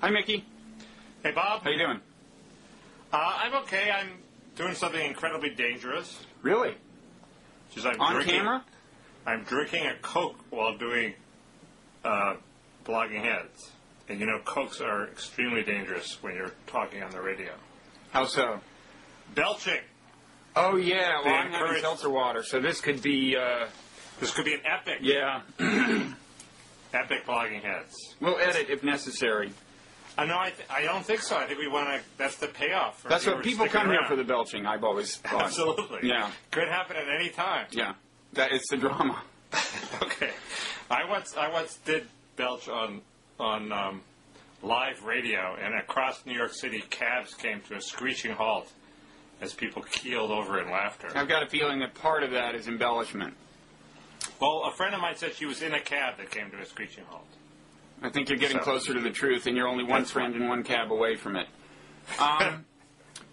Hi, Mickey. Hey, Bob. How you doing? I'm okay. I'm doing something incredibly dangerous. Really? On camera? I'm drinking a Coke while doing blogging heads. And you know, Cokes are extremely dangerous when you're talking on the radio. How so? Belching. Oh, yeah. Well, I'm having seltzer water, so this could be... This could be an epic. Yeah. Epic blogging heads. We'll edit if necessary. No, I don't think so. I think we want to... That's the payoff. That's what people come here for, the belching, I've always thought. Absolutely. Yeah. Could happen at any time. Yeah. It's the drama. Okay. I once did belch on live radio, and across New York City, cabs came to a screeching halt as people keeled over in laughter. I've got a feeling that part of that is embellishment. Well, a friend of mine said she was in a cab that came to a screeching halt. I think you're getting closer to the truth, and you're only one friend in one cab away from it.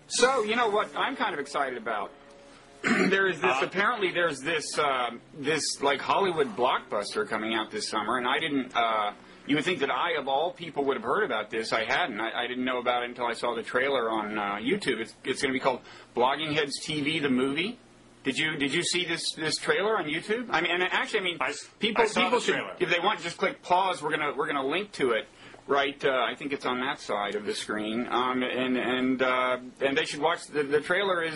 So, you know what I'm kind of excited about? Apparently there's this like Hollywood blockbuster coming out this summer, and I didn't, you would think that I, of all people, would have heard about this. I hadn't. I didn't know about it until I saw the trailer on YouTube. It's going to be called Blogging Heads TV, the movie. Did you see this trailer on YouTube? I mean, people should, if they want, just click pause. We're gonna link to it, right? I think it's on that side of the screen. And they should watch the trailer.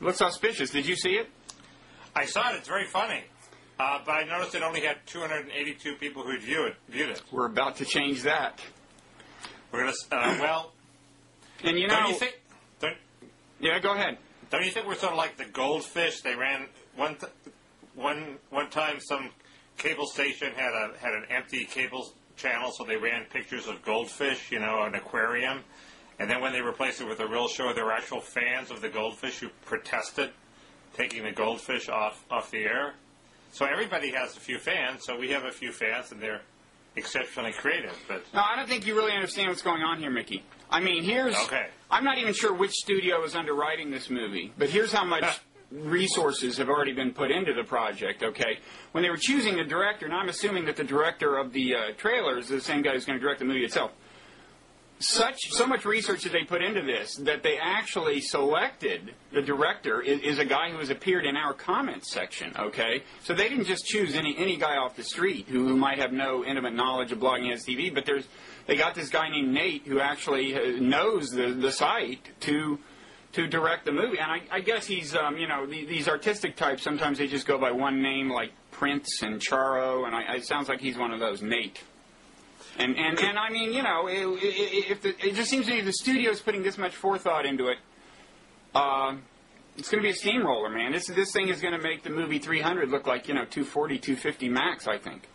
Looks auspicious. Did you see it? I saw it. It's very funny. But I noticed it only had 282 people who viewed it. We're about to change that. We're gonna and you know, don't you think? Yeah, go ahead. Don't you think we're sort of like the goldfish? They ran one time. Some cable station had an empty cable channel, so they ran pictures of goldfish, an aquarium. And then when they replaced it with a real show, there were actual fans of the goldfish who protested taking the goldfish off the air. So everybody has a few fans. So we have a few fans, and they're exceptionally creative. But no, I don't think you really understand what's going on here, Mickey. I mean, okay. I'm not even sure which studio is underwriting this movie, but here's how much resources have already been put into the project, okay? When they were choosing the director, and I'm assuming that the director of the trailer is the same guy who's going to direct the movie itself, so much research that they put into this that they actually selected the director is a guy who has appeared in our comments section, okay? So they didn't just choose any guy off the street who might have no intimate knowledge of Blogging Heads TV, but they got this guy named Nate who actually knows the site to direct the movie. And I guess he's, these artistic types, sometimes they just go by one name, like Prince and Charo, and it sounds like he's one of those, Nate. And I mean, it just seems to me if the studio's putting this much forethought into it, it's going to be a steamroller, man. This thing is going to make the movie 300 look like, 240, 250 max, I think.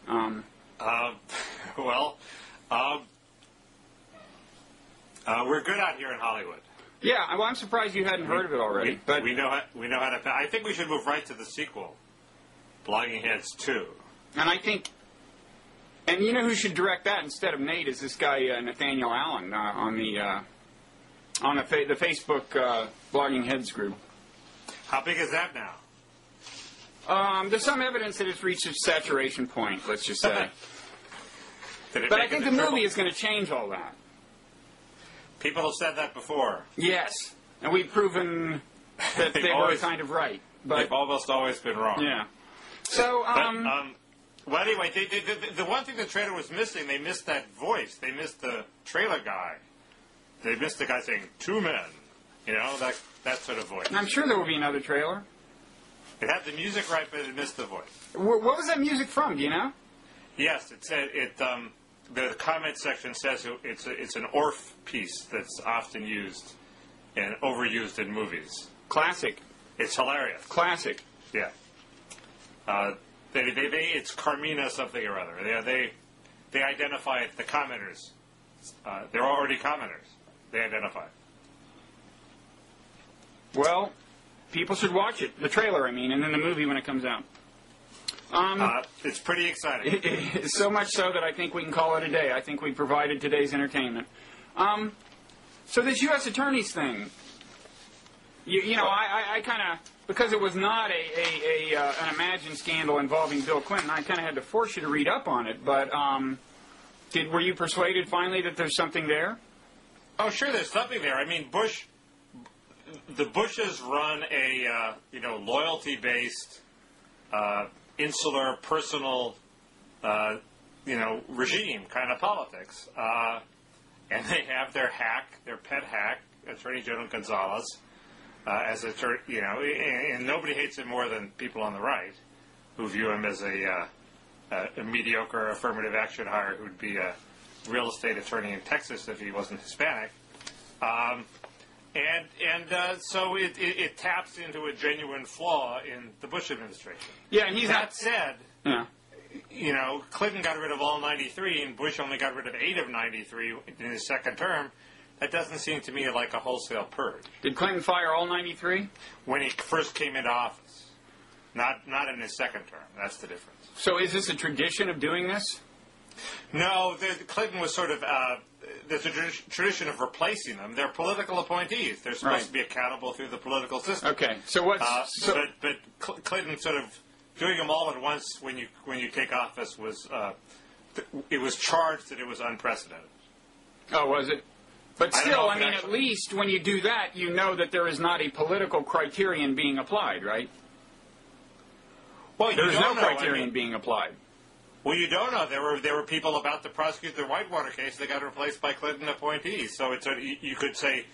We're good out here in Hollywood. Yeah, well, I'm surprised you hadn't heard of it already. But we know how to. I think we should move right to the sequel, Blogging Heads 2. And I think. And you know who should direct that instead of Nate is this guy Nathaniel Allen on the Facebook Blogging Heads group. How big is that now? There's some evidence that it's reached its saturation point. Let's just say. But I think the movie is going to change all that. People have said that before. Yes, and we've proven that they were kind of right. But they've almost always been wrong. Yeah. So. Well, anyway, the one thing the trailer was missing, they missed that voice. They missed the trailer guy. They missed the guy saying, 2 men. That sort of voice. I'm sure there will be another trailer. It had the music right, but it missed the voice. What was that music from, do you know? Yes, it said, the comment section says it's an ORF piece that's often used and overused in movies. Classic. It's hilarious. Classic. Yeah. It's Carmina something or other. They identify it, the commenters. They're already commenters. They identify it. Well, people should watch it. The trailer, and then the movie when it comes out. It's pretty exciting. So much so that I think we can call it a day. I think we provided today's entertainment. So this U.S. Attorney's thing, I kind of, because it was not an imagined scandal involving Bill Clinton, I kind of had to force you to read up on it. But Were you persuaded finally that there's something there? Oh, sure, there's something there. I mean, the Bushes run a loyalty-based, insular, personal, regime kind of politics, and they have their pet hack, Attorney General Gonzales, as attorney, and nobody hates him more than people on the right, who view him as a mediocre affirmative action hire who'd be a real estate attorney in Texas if he wasn't Hispanic. So it taps into a genuine flaw in the Bush administration. Yeah, and that said, yeah. Clinton got rid of all 93, and Bush only got rid of 8 of 93 in his second term. That doesn't seem to me like a wholesale purge. Did Clinton fire all 93? When he first came into office. Not in his second term. That's the difference. So is this a tradition of doing this? No, Clinton was sort of... there's a tradition of replacing them. They're political appointees. They're supposed to be accountable through the political system. Okay, so what's... But Clinton sort of doing them all at once when you take office was... it was charged that it was unprecedented. Oh, was it? But still, I mean, at least when you do that, you know that there is not a political criterion being applied, right? Well, there's no criterion being applied. Well, you don't know. There were people about to prosecute the Whitewater case that got replaced by Clinton appointees. So you could say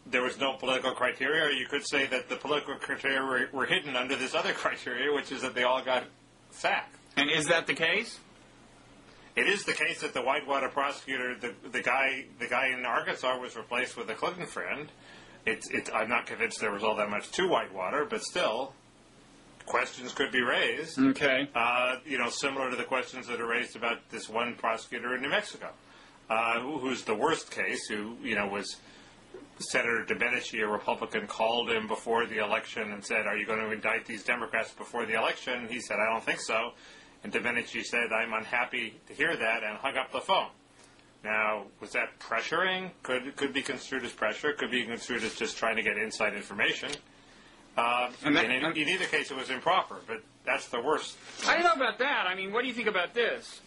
there was no political criteria, or you could say that the political criteria were hidden under this other criteria, which is that they all got sacked. And is that the case? It is the case that the Whitewater prosecutor, the guy in Arkansas, was replaced with a Clinton friend. I'm not convinced there was all that much to Whitewater, but still, questions could be raised. Okay. Similar to the questions that are raised about this one prosecutor in New Mexico, who's the worst case, who was Senator Domenici, a Republican, called him before the election and said, "Are you going to indict these Democrats before the election?" He said, "I don't think so." And Domenici said, "I'm unhappy to hear that," and hung up the phone. Now, was that pressuring? Could be construed as pressure. Could be construed as just trying to get inside information. In either case, it was improper, but that's the worst. I don't know about that. I mean, what do you think about this?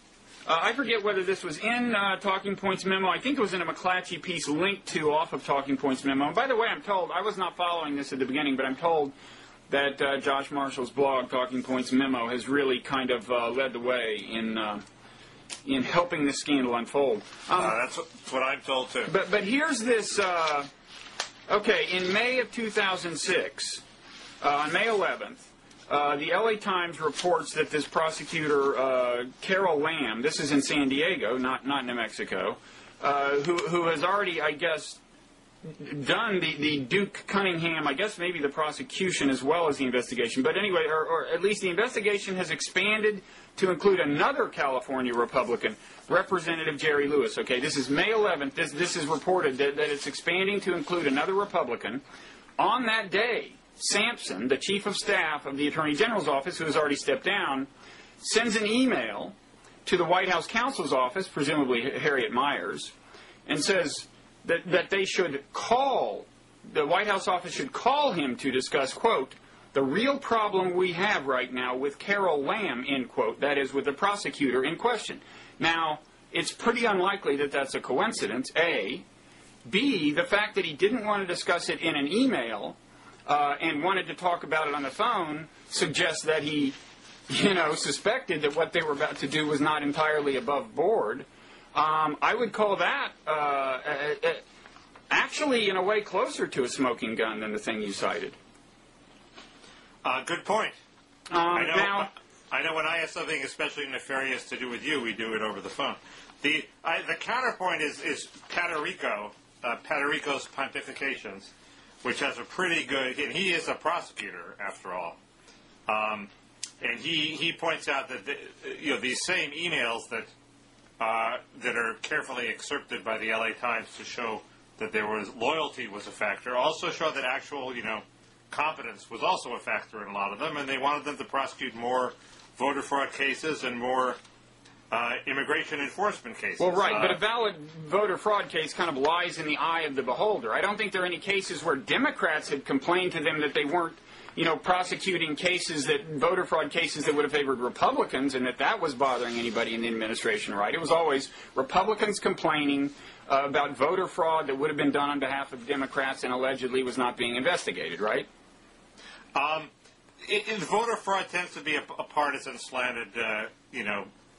I forget whether this was in Talking Points memo. I think it was in a McClatchy piece linked to off of Talking Points memo. And by the way, I'm told, I was not following this at the beginning, but I'm told that Josh Marshall's blog, Talking Points Memo, has really kind of led the way in helping this scandal unfold. That's what I'm told, too. But here's this... in May of 2006, on May 11th, the LA Times reports that this prosecutor, Carol Lamb, this is in San Diego, not New Mexico, who has already, I guess... done the Duke Cunningham, I guess maybe the prosecution as well as the investigation. But anyway, or at least the investigation has expanded to include another California Republican, Representative Jerry Lewis. Okay, this is May 11th. This is reported that it's expanding to include another Republican. On that day, Sampson, the chief of staff of the Attorney General's office, who has already stepped down, sends an email to the White House counsel's office, presumably Harriet Miers, and says... that they should the White House office should call him to discuss, quote, the real problem we have right now with Carol Lamb, end quote, that is, with the prosecutor in question. Now, it's pretty unlikely that that's a coincidence, A. B, the fact that he didn't want to discuss it in an email and wanted to talk about it on the phone suggests that he, suspected that what they were about to do was not entirely above board. I would call that actually, in a way, closer to a smoking gun than the thing you cited. Good point. I know when I have something especially nefarious to do with you, we do it over the phone. The counterpoint is Paterico's Pontifications, which has a pretty good... And he is a prosecutor, after all. And he points out that these same emails that are carefully excerpted by the LA Times to show that loyalty was a factor, also show that actual, competence was also a factor in a lot of them, and they wanted them to prosecute more voter fraud cases and more immigration enforcement cases. Well, right, but a valid voter fraud case kind of lies in the eye of the beholder. I don't think there are any cases where Democrats had complained to them that they weren't prosecuting voter fraud cases that would have favored Republicans, and that was bothering anybody in the administration, right? It was always Republicans complaining about voter fraud that would have been done on behalf of Democrats and allegedly was not being investigated, right? Voter fraud tends to be a partisan slanted,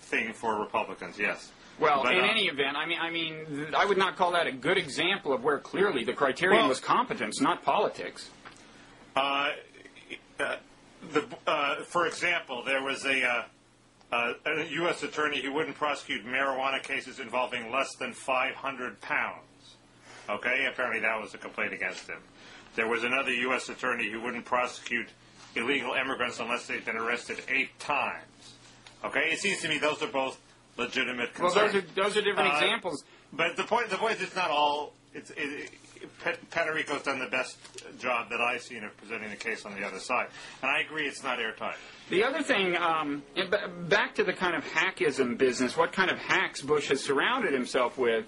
thing for Republicans. Yes. Well, in any event, I would not call that a good example of where clearly the criterion was competence, not politics. For example, there was a U.S. attorney who wouldn't prosecute marijuana cases involving less than 500 pounds. Okay, apparently that was a complaint against him. There was another U.S. attorney who wouldn't prosecute illegal immigrants unless they'd been arrested 8 times. Okay, it seems to me those are both legitimate concerns. Well, those are different examples. But the point is, it's not all. Patrico's done the best job that I've seen of presenting the case on the other side, and I agree it's not airtight. The other thing, back to the kind of hackism business, what kind of hacks Bush has surrounded himself with.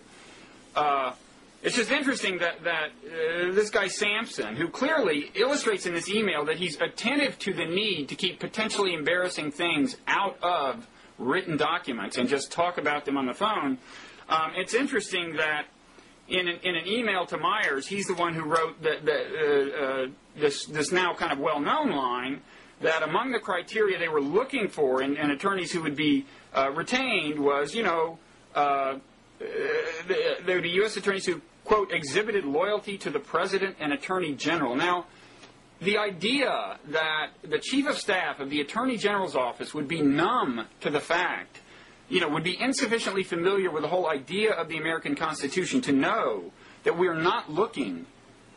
It's just interesting that this guy Sampson, who clearly illustrates in this email that he's attentive to the need to keep potentially embarrassing things out of written documents and just talk about them on the phone. It's interesting that in an email to Myers, he's the one who wrote this now kind of well-known line that among the criteria they were looking for in attorneys who would be retained was, there would be U.S. attorneys who, quote, exhibited loyalty to the President and Attorney General. Now, the idea that the Chief of Staff of the Attorney General's office would be numb to the fact, would be insufficiently familiar with the whole idea of the American Constitution to know that we're not looking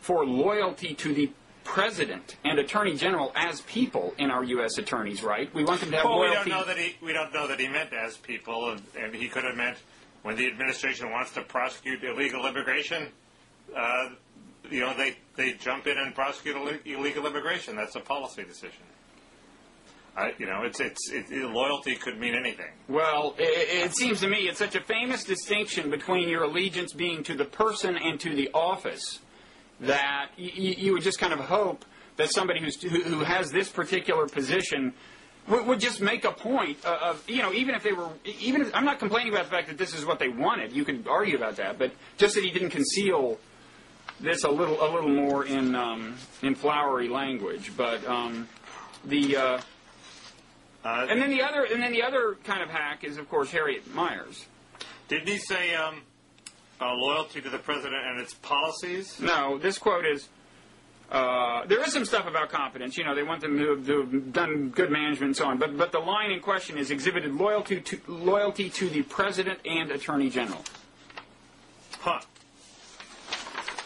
for loyalty to the President and Attorney General as people in our U.S. attorneys, right? We want them to have loyalty. We don't know that he meant as people, and he could have meant when the administration wants to prosecute illegal immigration, they jump in and prosecute illegal immigration. That's a policy decision. Loyalty could mean anything. Well, it seems to me it's such a famous distinction between your allegiance being to the person and to the office that you would just kind of hope that somebody who has this particular position would just make a point of, even if I'm not complaining about the fact that this is what they wanted. You could argue about that, but just that he didn't conceal this a little more in flowery language. But and then the other kind of hack is, of course, Harriet Myers. Didn't he say loyalty to the president and its policies? No, this quote is, there is some stuff about competence. They want them to have done good management and so on. But the line in question is exhibited loyalty to the president and attorney general. Huh.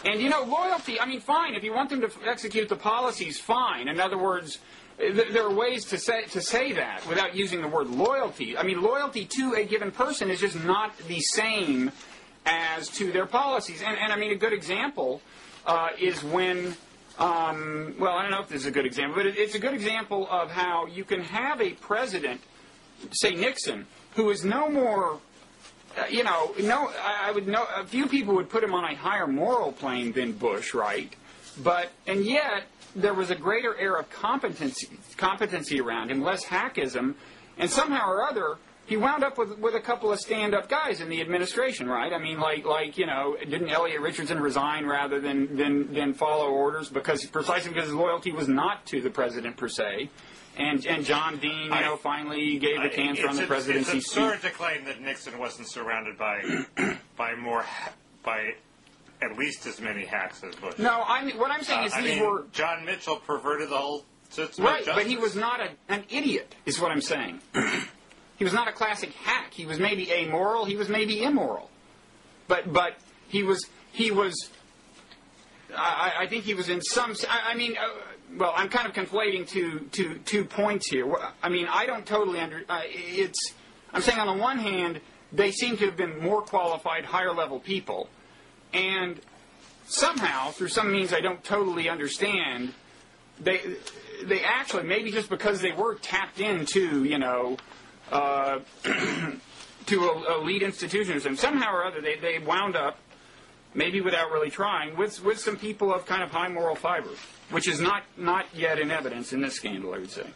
And, loyalty, fine. If you want them to execute the policies, fine. In other words, there are ways to say that without using the word loyalty. Loyalty to a given person is just not the same as to their policies. And a good example is when, I don't know if this is a good example, but it's a good example of how you can have a president, say Nixon, who is no more, a few people would put him on a higher moral plane than Bush, right? And yet, there was a greater air of competency around him, less hackism, and somehow or other, he wound up with a couple of stand-up guys in the administration, right? Didn't Elliot Richardson resign rather than follow orders precisely because his loyalty was not to the president per se, and John Dean, finally gave the cancer on the presidency. It's absurd to claim that Nixon wasn't surrounded by at least as many hacks as Bush. No, what I'm saying is John Mitchell perverted the whole system. Right, but he was not an idiot, is what I'm saying. He was not a classic hack. He was maybe amoral. He was maybe immoral. But he was. I think he was in some. I'm kind of conflating two points here. I don't totally I'm saying on the one hand, they seem to have been more qualified, higher level people, and somehow through some means I don't totally understand, they actually, maybe just because they were tapped into to elite institutions, and somehow or other they wound up maybe without really trying, with some people of kind of high moral fiber, which is not yet in evidence in this scandal, I would say.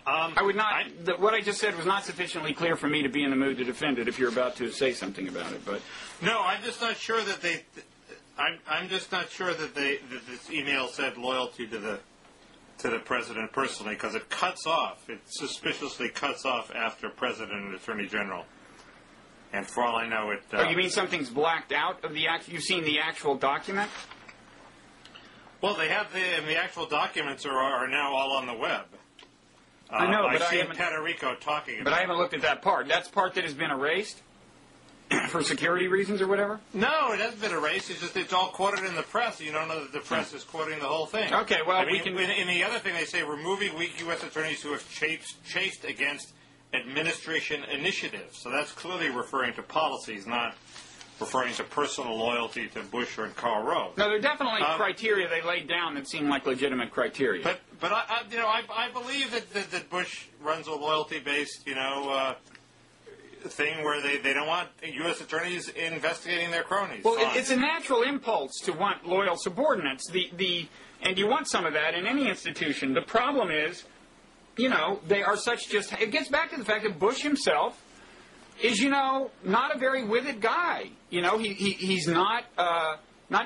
I would not. What I just said was not sufficiently clear for me to be in the mood to defend it. If you're about to say something about it, but no, I'm just not sure that they. I'm just not sure that this email said loyalty to the president personally, because it cuts off. It suspiciously cuts off after president and attorney general. And for all I know, it. Oh, you mean something's blacked out of the you've seen the actual document? Well, they have the actual documents are now all on the web. I know, but I haven't. Patarico talking about. But I haven't looked at that part. That's part that has been erased for security reasons or whatever. No, it hasn't been erased. It's just it's all quoted in the press. You don't know that the press is quoting the whole thing. Okay, well, I mean, we can. In the other thing, they say removing weak U.S. attorneys who have chafed against administration initiatives. So that's clearly referring to policies, not referring to personal loyalty to Bush or Karl Rove. No, there are definitely criteria they laid down that seem like legitimate criteria. But I believe that Bush runs a loyalty-based, thing where they don't want U.S. attorneys investigating their cronies. Well, it's a natural impulse to want loyal subordinates. And you want some of that in any institution. The problem is, they are such it gets back to the fact that Bush himself is, not a very withered guy. He's not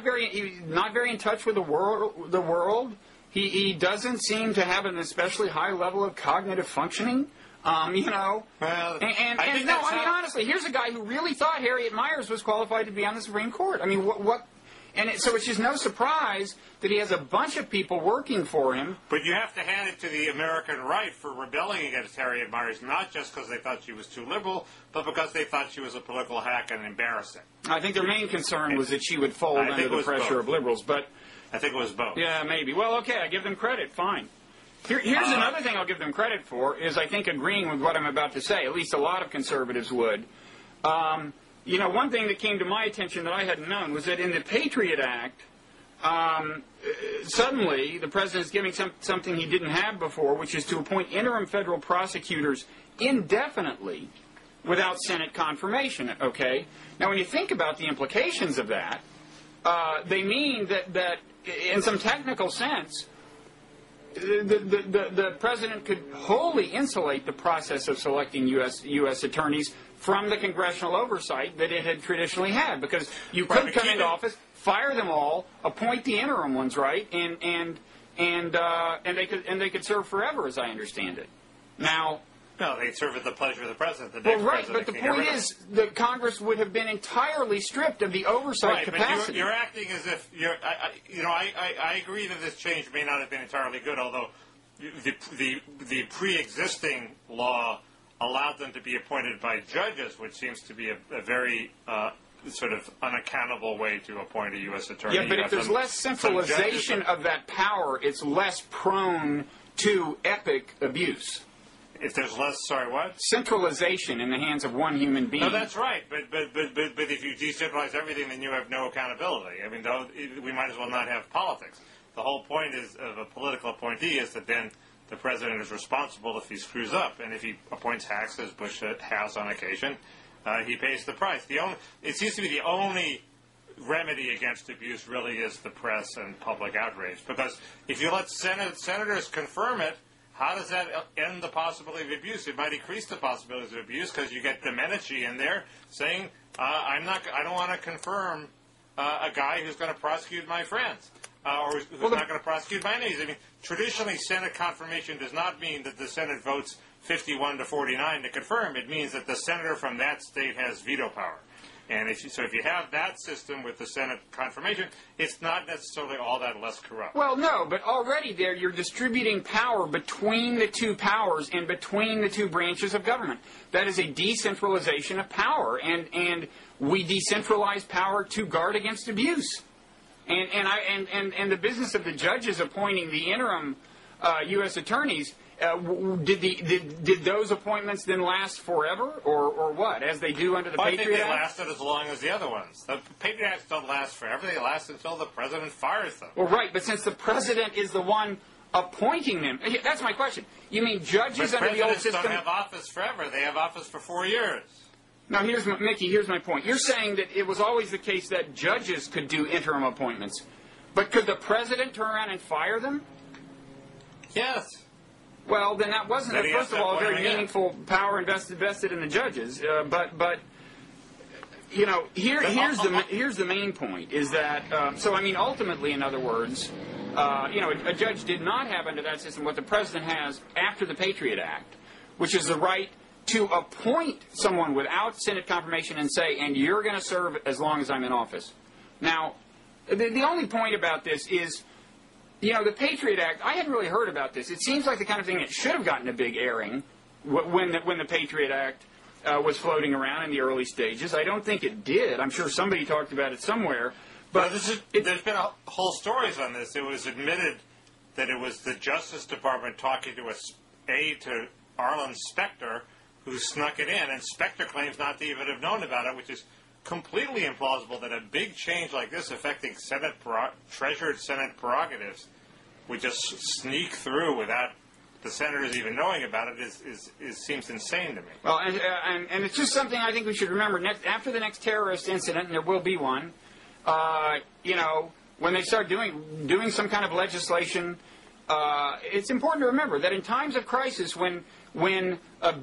very in touch with the world. He doesn't seem to have an especially high level of cognitive functioning. Well, honestly, here's a guy who really thought Harriet Miers was qualified to be on the Supreme Court. I mean, what? So it's just no surprise that he has a bunch of people working for him. But you have to hand it to the American right for rebelling against Harriet Miers, not just because they thought she was too liberal, but because they thought she was a political hack and embarrassing. I think their main concern was that she would fold under the pressure of liberals. But I think it was both. Yeah, maybe. Well, okay, I give them credit. Fine. Here's another thing I'll give them credit for, is I think agreeing with what I'm about to say. At least a lot of conservatives would. One thing that came to my attention that I hadn't known was that in the Patriot Act, suddenly the president is giving something he didn't have before, which is to appoint interim federal prosecutors indefinitely without Senate confirmation. Okay? Now, when you think about the implications of that, they mean that in some technical sense, the president could wholly insulate the process of selecting U.S. attorneys from the congressional oversight that it had traditionally had, because you could come into office, fire them all, appoint the interim ones, right, and they could serve forever, as I understand it. Now. No, they'd serve at the pleasure of the president. Well, right, but the point is that Congress would have been entirely stripped of the oversight capacity. But you're acting as if I agree that this change may not have been entirely good, although the pre-existing law allowed them to be appointed by judges, which seems to be a very sort of unaccountable way to appoint a U.S. attorney. Yeah, but if there's less centralization of that power, it's less prone to epic abuse. If there's less, sorry, what? Centralization in the hands of one human being. No, that's right. But if you decentralize everything, then you have no accountability. I mean, we might as well not have politics. The whole point of a political appointee is that then the president is responsible if he screws up, and if he appoints hacks, as Bush has on occasion, he pays the price. It seems to be the only remedy against abuse really is the press and public outrage. Because if you let senators confirm it, how does that end the possibility of abuse? It might increase the possibilities of abuse because you get Domenici in there saying, I don't want to confirm a guy who's going to prosecute my friends or who's not going to prosecute my enemies. I mean, traditionally, Senate confirmation does not mean that the Senate votes 51 to 49 to confirm. It means that the senator from that state has veto power. And if you have that system with the Senate confirmation, it's not necessarily all that less corrupt. Well, no, but already there you're distributing power between the two powers and between the two branches of government. That is a decentralization of power, and we decentralize power to guard against abuse. And the business of the judges appointing the interim U.S. attorneys. Did those appointments then last forever, or what, as they do under the Patriot Act? I think they lasted as long as the other ones. The Patriot Acts don't last forever. They last until the president fires them. Well, right, but since the president is the one appointing them, that's my question. You mean judges under the old system? Presidents don't have office forever. They have office for 4 years. Now, Mickey, here's my point. You're saying that it was always the case that judges could do interim appointments, but could the president turn around and fire them? Yes. Well, then that wasn't, first of all, a very meaningful power vested in the judges. But you know, here's the main point is that so I mean, ultimately, in other words, you know, a judge did not have under that system what the president has after the Patriot Act, which is the right to appoint someone without Senate confirmation and say, and you're going to serve as long as I'm in office. Now, the only point about this is, you know, the Patriot Act, I hadn't really heard about this. It seems like the kind of thing that should have gotten a big airing when the Patriot Act was floating around in the early stages. I don't think it did. I'm sure somebody talked about it somewhere. But there's been whole stories on this. It was admitted that it was the Justice Department talking to an aide to Arlen Specter, who snuck it in, and Specter claims not to even have known about it, which is completely implausible that a big change like this affecting treasured Senate prerogatives would just sneak through without the senators even knowing about it seems insane to me. Well, and it's just something I think we should remember. After the next terrorist incident, and there will be one, you know, when they start doing some kind of legislation, it's important to remember that in times of crisis, when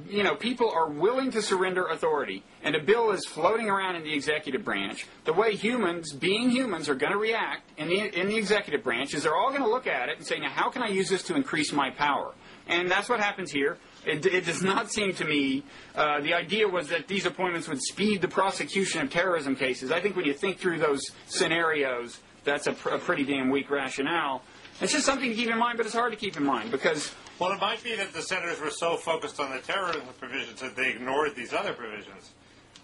you know, people are willing to surrender authority, and a bill is floating around in the executive branch, the way humans, being humans, are going to react in the executive branch is they're all going to look at it and say, now, how can I use this to increase my power? And that's what happens here. It does not seem to me, the idea was that these appointments would speed the prosecution of terrorism cases. I think when you think through those scenarios, that's a pretty damn weak rationale. It's just something to keep in mind, but it's hard to keep in mind because... Well, it might be that the senators were so focused on the terrorism provisions that they ignored these other provisions.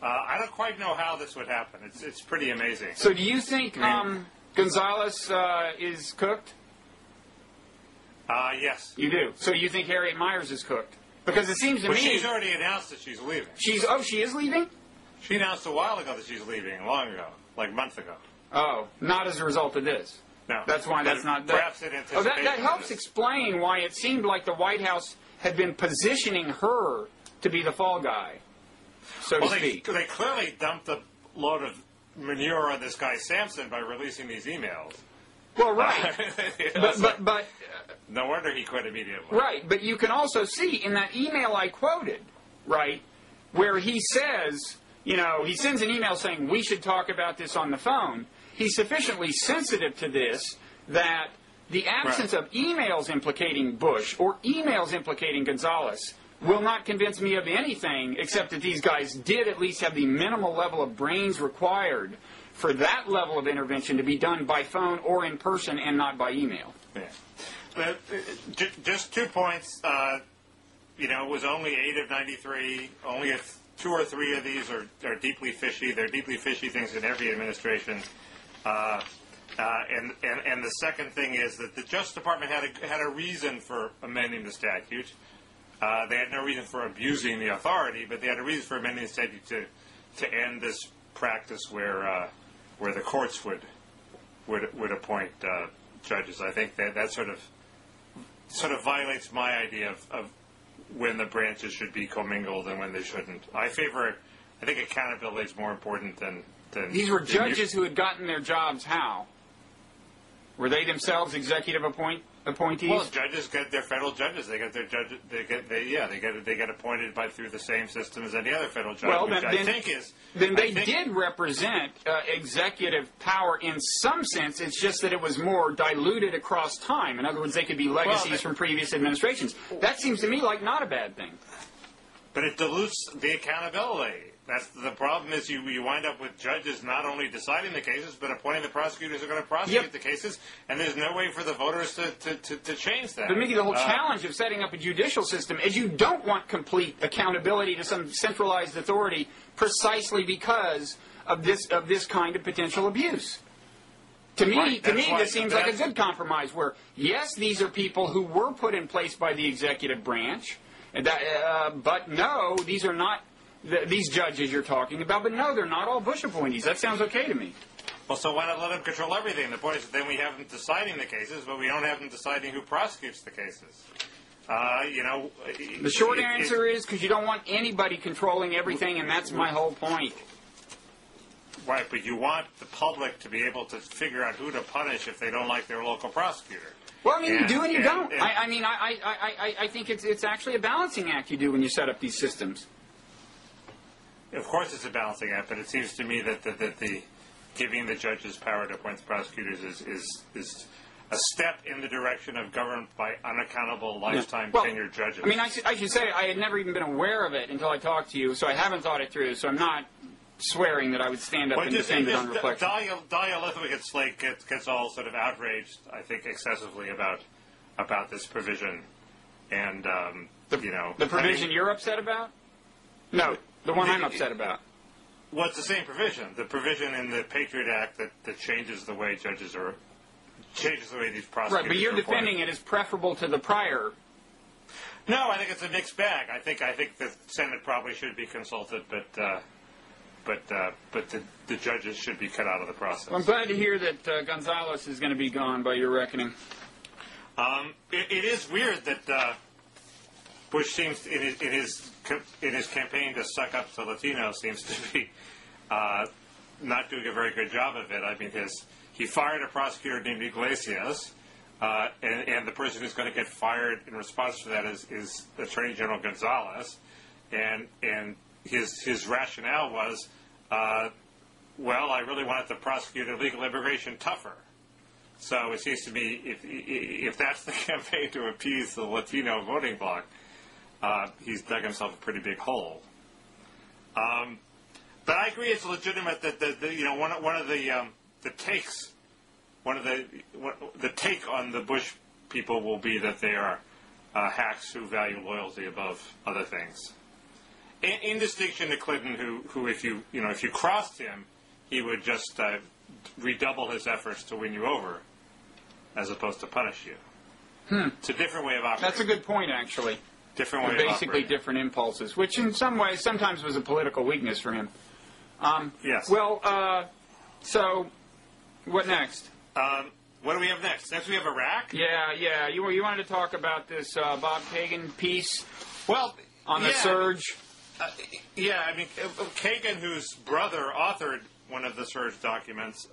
I don't quite know how this would happen. It's pretty amazing. So do you think Gonzales is cooked? Yes. You do? So you think Harriet Miers is cooked? Because it seems to me... she's already announced that she's leaving. She is leaving? She announced a while ago that she's leaving, long ago, like a month ago. Oh, not as a result of this. No. That's why that's not... Perhaps in anticipation that helps explain why it seemed like the White House had been positioning her to be the fall guy, so to speak. They clearly dumped a load of manure on this guy Sampson by releasing these emails. Well, right. but no wonder he quit immediately. Right, but you can also see in that email I quoted, right, where he says, you know, he sends an email saying we should talk about this on the phone. He's sufficiently sensitive to this that the absence of emails implicating Bush or emails implicating Gonzales will not convince me of anything except that these guys did at least have the minimal level of brains required for that level of intervention to be done by phone or in person and not by email. Yeah. But, just 2 points. You know, it was only 8 of 93. Only 2 or 3 of these are deeply fishy. They're deeply fishy things in every administration. And the second thing is that the Justice Department had a reason for amending the statute. They had no reason for abusing the authority, but they had a reason for amending the statute to end this practice where the courts would appoint judges. I think that sort of violates my idea of when the branches should be commingled and when they shouldn't. I think accountability is more important than these were judges who had gotten their jobs how? Were they themselves executive appointees? Well, judges get their federal judges. They get their judges. They get appointed through the same system as any other federal judge. Well, then they did represent executive power in some sense. It's just that it was more diluted across time. In other words, they could be legacies from previous administrations. That seems to me like not a bad thing. But it dilutes the accountability. That's the problem. Is you wind up with judges not only deciding the cases, but appointing the prosecutors who are going to prosecute the cases, and there's no way for the voters to change that. But Mickey, the whole challenge of setting up a judicial system is you don't want complete accountability to some centralized authority precisely because of this kind of potential abuse. To me, this seems like a good compromise where, yes, these are people who were put in place by the executive branch, but no, these are not these judges you're talking about, but no, they're not all Bush appointees. That sounds okay to me. Well, so why not let them control everything? The point is that then we have them deciding the cases, but we don't have them deciding who prosecutes the cases. The short answer is because you don't want anybody controlling everything, and that's my whole point. Right, but you want the public to be able to figure out who to punish if they don't like their local prosecutor. Well, I mean, you do and you don't. I think it's actually a balancing act you do when you set up these systems. Of course it's a balancing act, but it seems to me that the giving the judges power to appoint the prosecutors is a step in the direction of governed by unaccountable lifetime tenured judges. I mean, I should say I had never even been aware of it until I talked to you, so I haven't thought it through, so I'm not swearing that I would stand up and defend it on reflection. Dahlia Lithwick gets all sort of outraged, I think, excessively about this provision. And, The provision you're upset about? No, the one I'm upset about. Well, it's the same provision. The provision in the Patriot Act that changes the way judges are... changes the way these prosecutors Right, but you're defending it as preferable to the prior. No, I think it's a mixed bag. I think the Senate probably should be consulted, but the judges should be cut out of the process. Well, I'm glad to hear that Gonzales is going to be gone by your reckoning. It is weird that Bush seems in his campaign to suck up to Latinos seems to be not doing a very good job of it. I mean, he fired a prosecutor named Iglesias, and the person who's going to get fired in response to that is Attorney General Gonzales, and his rationale was, well, I really wanted to prosecute illegal immigration tougher. So it seems to me if that's the campaign to appease the Latino voting bloc, he's dug himself a pretty big hole. But I agree it's legitimate that one of the takes. The take on the Bush people will be that they are hacks who value loyalty above other things. In distinction to Clinton, who if you crossed him, he would just redouble his efforts to win you over, as opposed to punish you. It's a different way of operating. That's a good point, actually. Different way of operating. Basically different impulses, which in some ways sometimes was a political weakness for him. Yes. Well, so what next? What do we have next? Next we have Iraq? Yeah. You wanted to talk about this Bob Kagan piece on the surge? I mean, Kagan, whose brother authored one of the surge documents,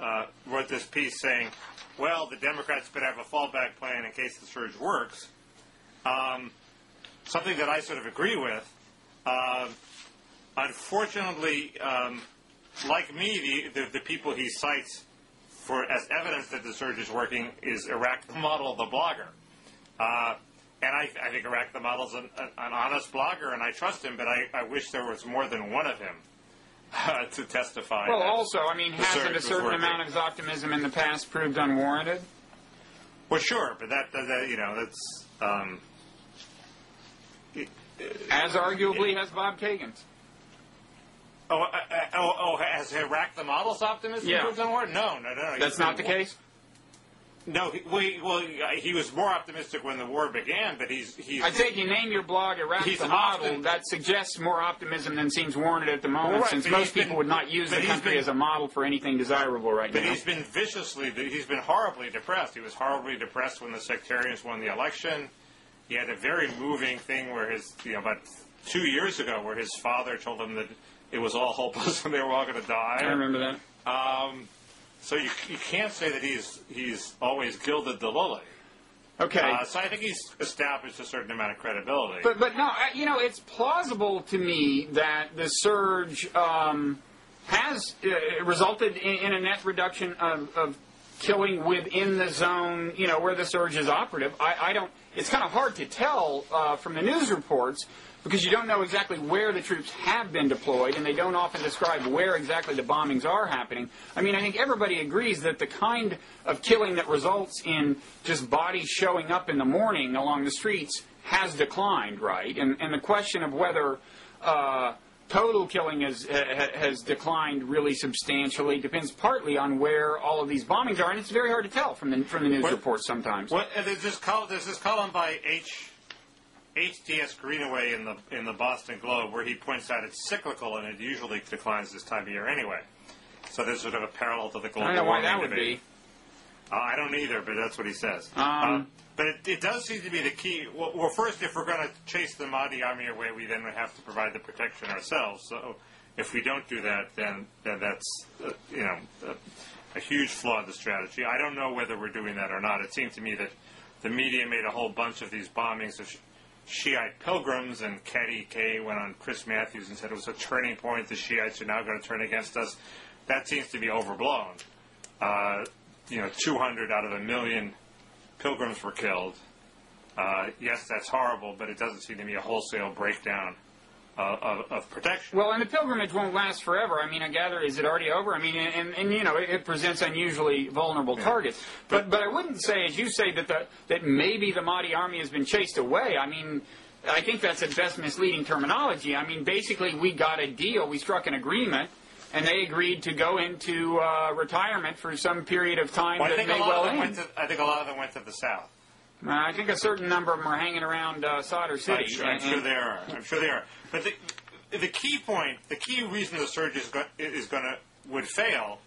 wrote this piece saying, well, the Democrats better have a fallback plan in case the surge works. Something that I sort of agree with. Unfortunately, like me, the people he cites as evidence that the surge is working is Iraq the Model, the blogger. And I think Iraq the Model's an honest blogger, and I trust him, but I wish there was more than one of him to testify. Well, also, I mean, hasn't a certain amount of his optimism in the past proved unwarranted? Well, sure, but that's... as arguably has Bob Kagan's. Has Iraq the Model's optimism proved unwarranted? No. That's not the case? No, he was more optimistic when the war began, but he's... I think you name your blog Iraq the Model, that suggests more optimism than seems warranted at the moment, since most people would not use the country as a model for anything desirable right now. But he's been horribly depressed. He was horribly depressed when the sectarians won the election. He had a very moving thing where about 2 years ago, where his father told him that it was all hopeless and they were all going to die. I remember that. So you can't say that he's always gilded the lily. Okay. So I think he's established a certain amount of credibility. But no, it's plausible to me that the surge has resulted in a net reduction of killing within the zone, where the surge is operative. I don't. It's kind of hard to tell from the news reports, because you don't know exactly where the troops have been deployed, and they don't often describe where exactly the bombings are happening. I mean, I think everybody agrees that the kind of killing that results in just bodies showing up in the morning along the streets has declined, right? And the question of whether total killing has declined really substantially depends partly on where all of these bombings are, and it's very hard to tell from the news reports sometimes. There's this column by H.T.S. Greenaway in the Boston Globe where he points out it's cyclical and it usually declines this time of year anyway. So there's sort of a parallel to the global warming debate. I don't either, but that's what he says. But it does seem to be the key. Well, first, if we're going to chase the Mahdi army away, we then have to provide the protection ourselves. So if we don't do that, then that's a huge flaw in the strategy. I don't know whether we're doing that or not. It seemed to me that the media made a whole bunch of these bombings of Shiite pilgrims, and Caddy K went on Chris Matthews and said it was a turning point. The Shiites are now going to turn against us. That seems to be overblown. 200 out of 1 million pilgrims were killed. Yes, that's horrible, but it doesn't seem to be a wholesale breakdown of protection. Well, and the pilgrimage won't last forever. I mean, I gather, is it already over? I mean, and it presents unusually vulnerable targets. But I wouldn't say, as you say, that maybe the Mahdi army has been chased away. I mean, I think that's at best misleading terminology. I mean, basically, we got a deal. We struck an agreement, and they agreed to go into retirement for some period of time that may well end. I think a lot of them went to the south. I think a certain number of them are hanging around Sadr City. I'm sure they are. I'm sure they are. But the key point, the key reason the surge would fail,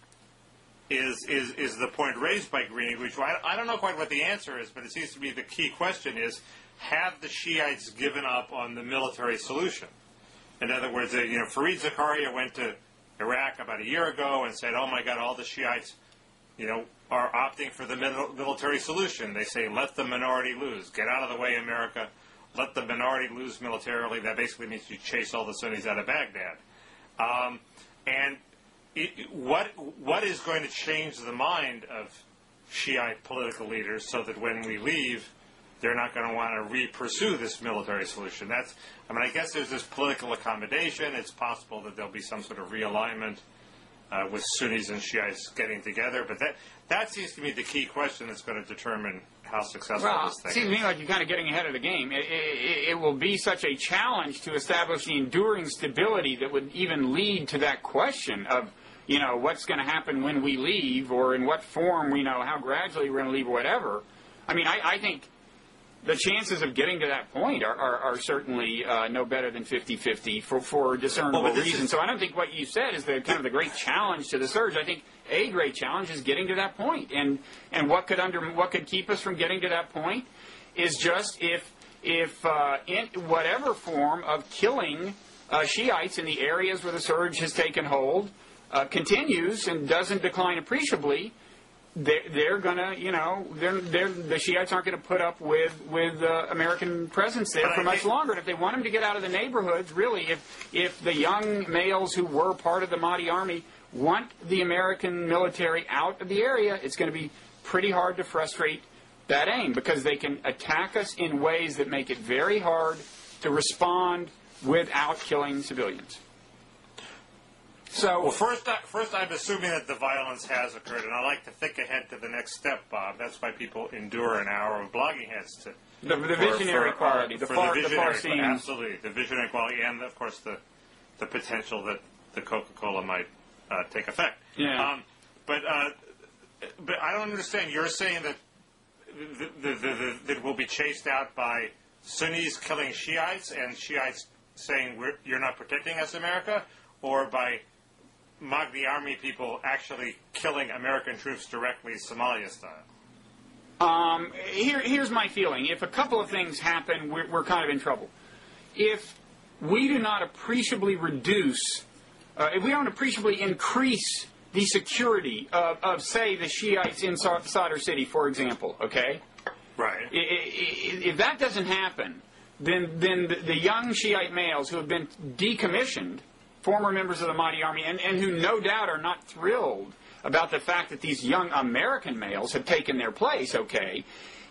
is the point raised by Green, which I don't know quite what the answer is, but it seems to be the key question is: have the Shiites given up on the military solution? In other words, Fareed Zakaria went to Iraq about a year ago and said, "Oh my God, all the Shiites, are opting for the military solution. They say, let the minority lose. Get out of the way, America. Let the minority lose militarily." That basically means you chase all the Sunnis out of Baghdad. What is going to change the mind of Shiite political leaders so that when we leave, they're not going to want to re-pursue this military solution? I guess there's this political accommodation. It's possible that there'll be some sort of realignment with Sunnis and Shiites getting together, but that seems to me the key question that's going to determine how successful this thing is. It seems to me like you're kind of getting ahead of the game. It will be such a challenge to establish the enduring stability that would even lead to that question of, what's going to happen when we leave, or in what form, how gradually we're going to leave, or whatever. I mean, I think the chances of getting to that point are certainly no better than 50-50 for discernible reasons. So I don't think what you said is the great challenge to the surge. I think a great challenge is getting to that point. And what could keep us from getting to that point is just if in whatever form of killing Shiites in the areas where the surge has taken hold continues and doesn't decline appreciably, they're gonna, the Shiites aren't going to put up with American presence there for much longer. And if they want them to get out of the neighborhoods, really, if the young males who were part of the Mahdi army want the American military out of the area, it's going to be pretty hard to frustrate that aim, because they can attack us in ways that make it very hard to respond without killing civilians. So, first I'm assuming that the violence has occurred, and I like to think ahead to the next step, Bob. That's why people endure an hour of blogging heads the visionary quality, the far seeing. Absolutely, the visionary quality, and of course the potential that the Coca-Cola might take effect. Yeah. But I don't understand. You're saying that that will be chased out by Sunnis killing Shiites, and Shiites saying you're not protecting us, America, or by Mahdi army people actually killing American troops directly, Somalia style? Here's my feeling. If a couple of things happen, we're kind of in trouble. If we do not appreciably if we don't appreciably increase the security of, say, the Shiites in Sadr City, for example, okay? Right. If that doesn't happen, then the young Shiite males who have been decommissioned, former members of the Mahdi army, and who no doubt are not thrilled about the fact that these young American males have taken their place, okay,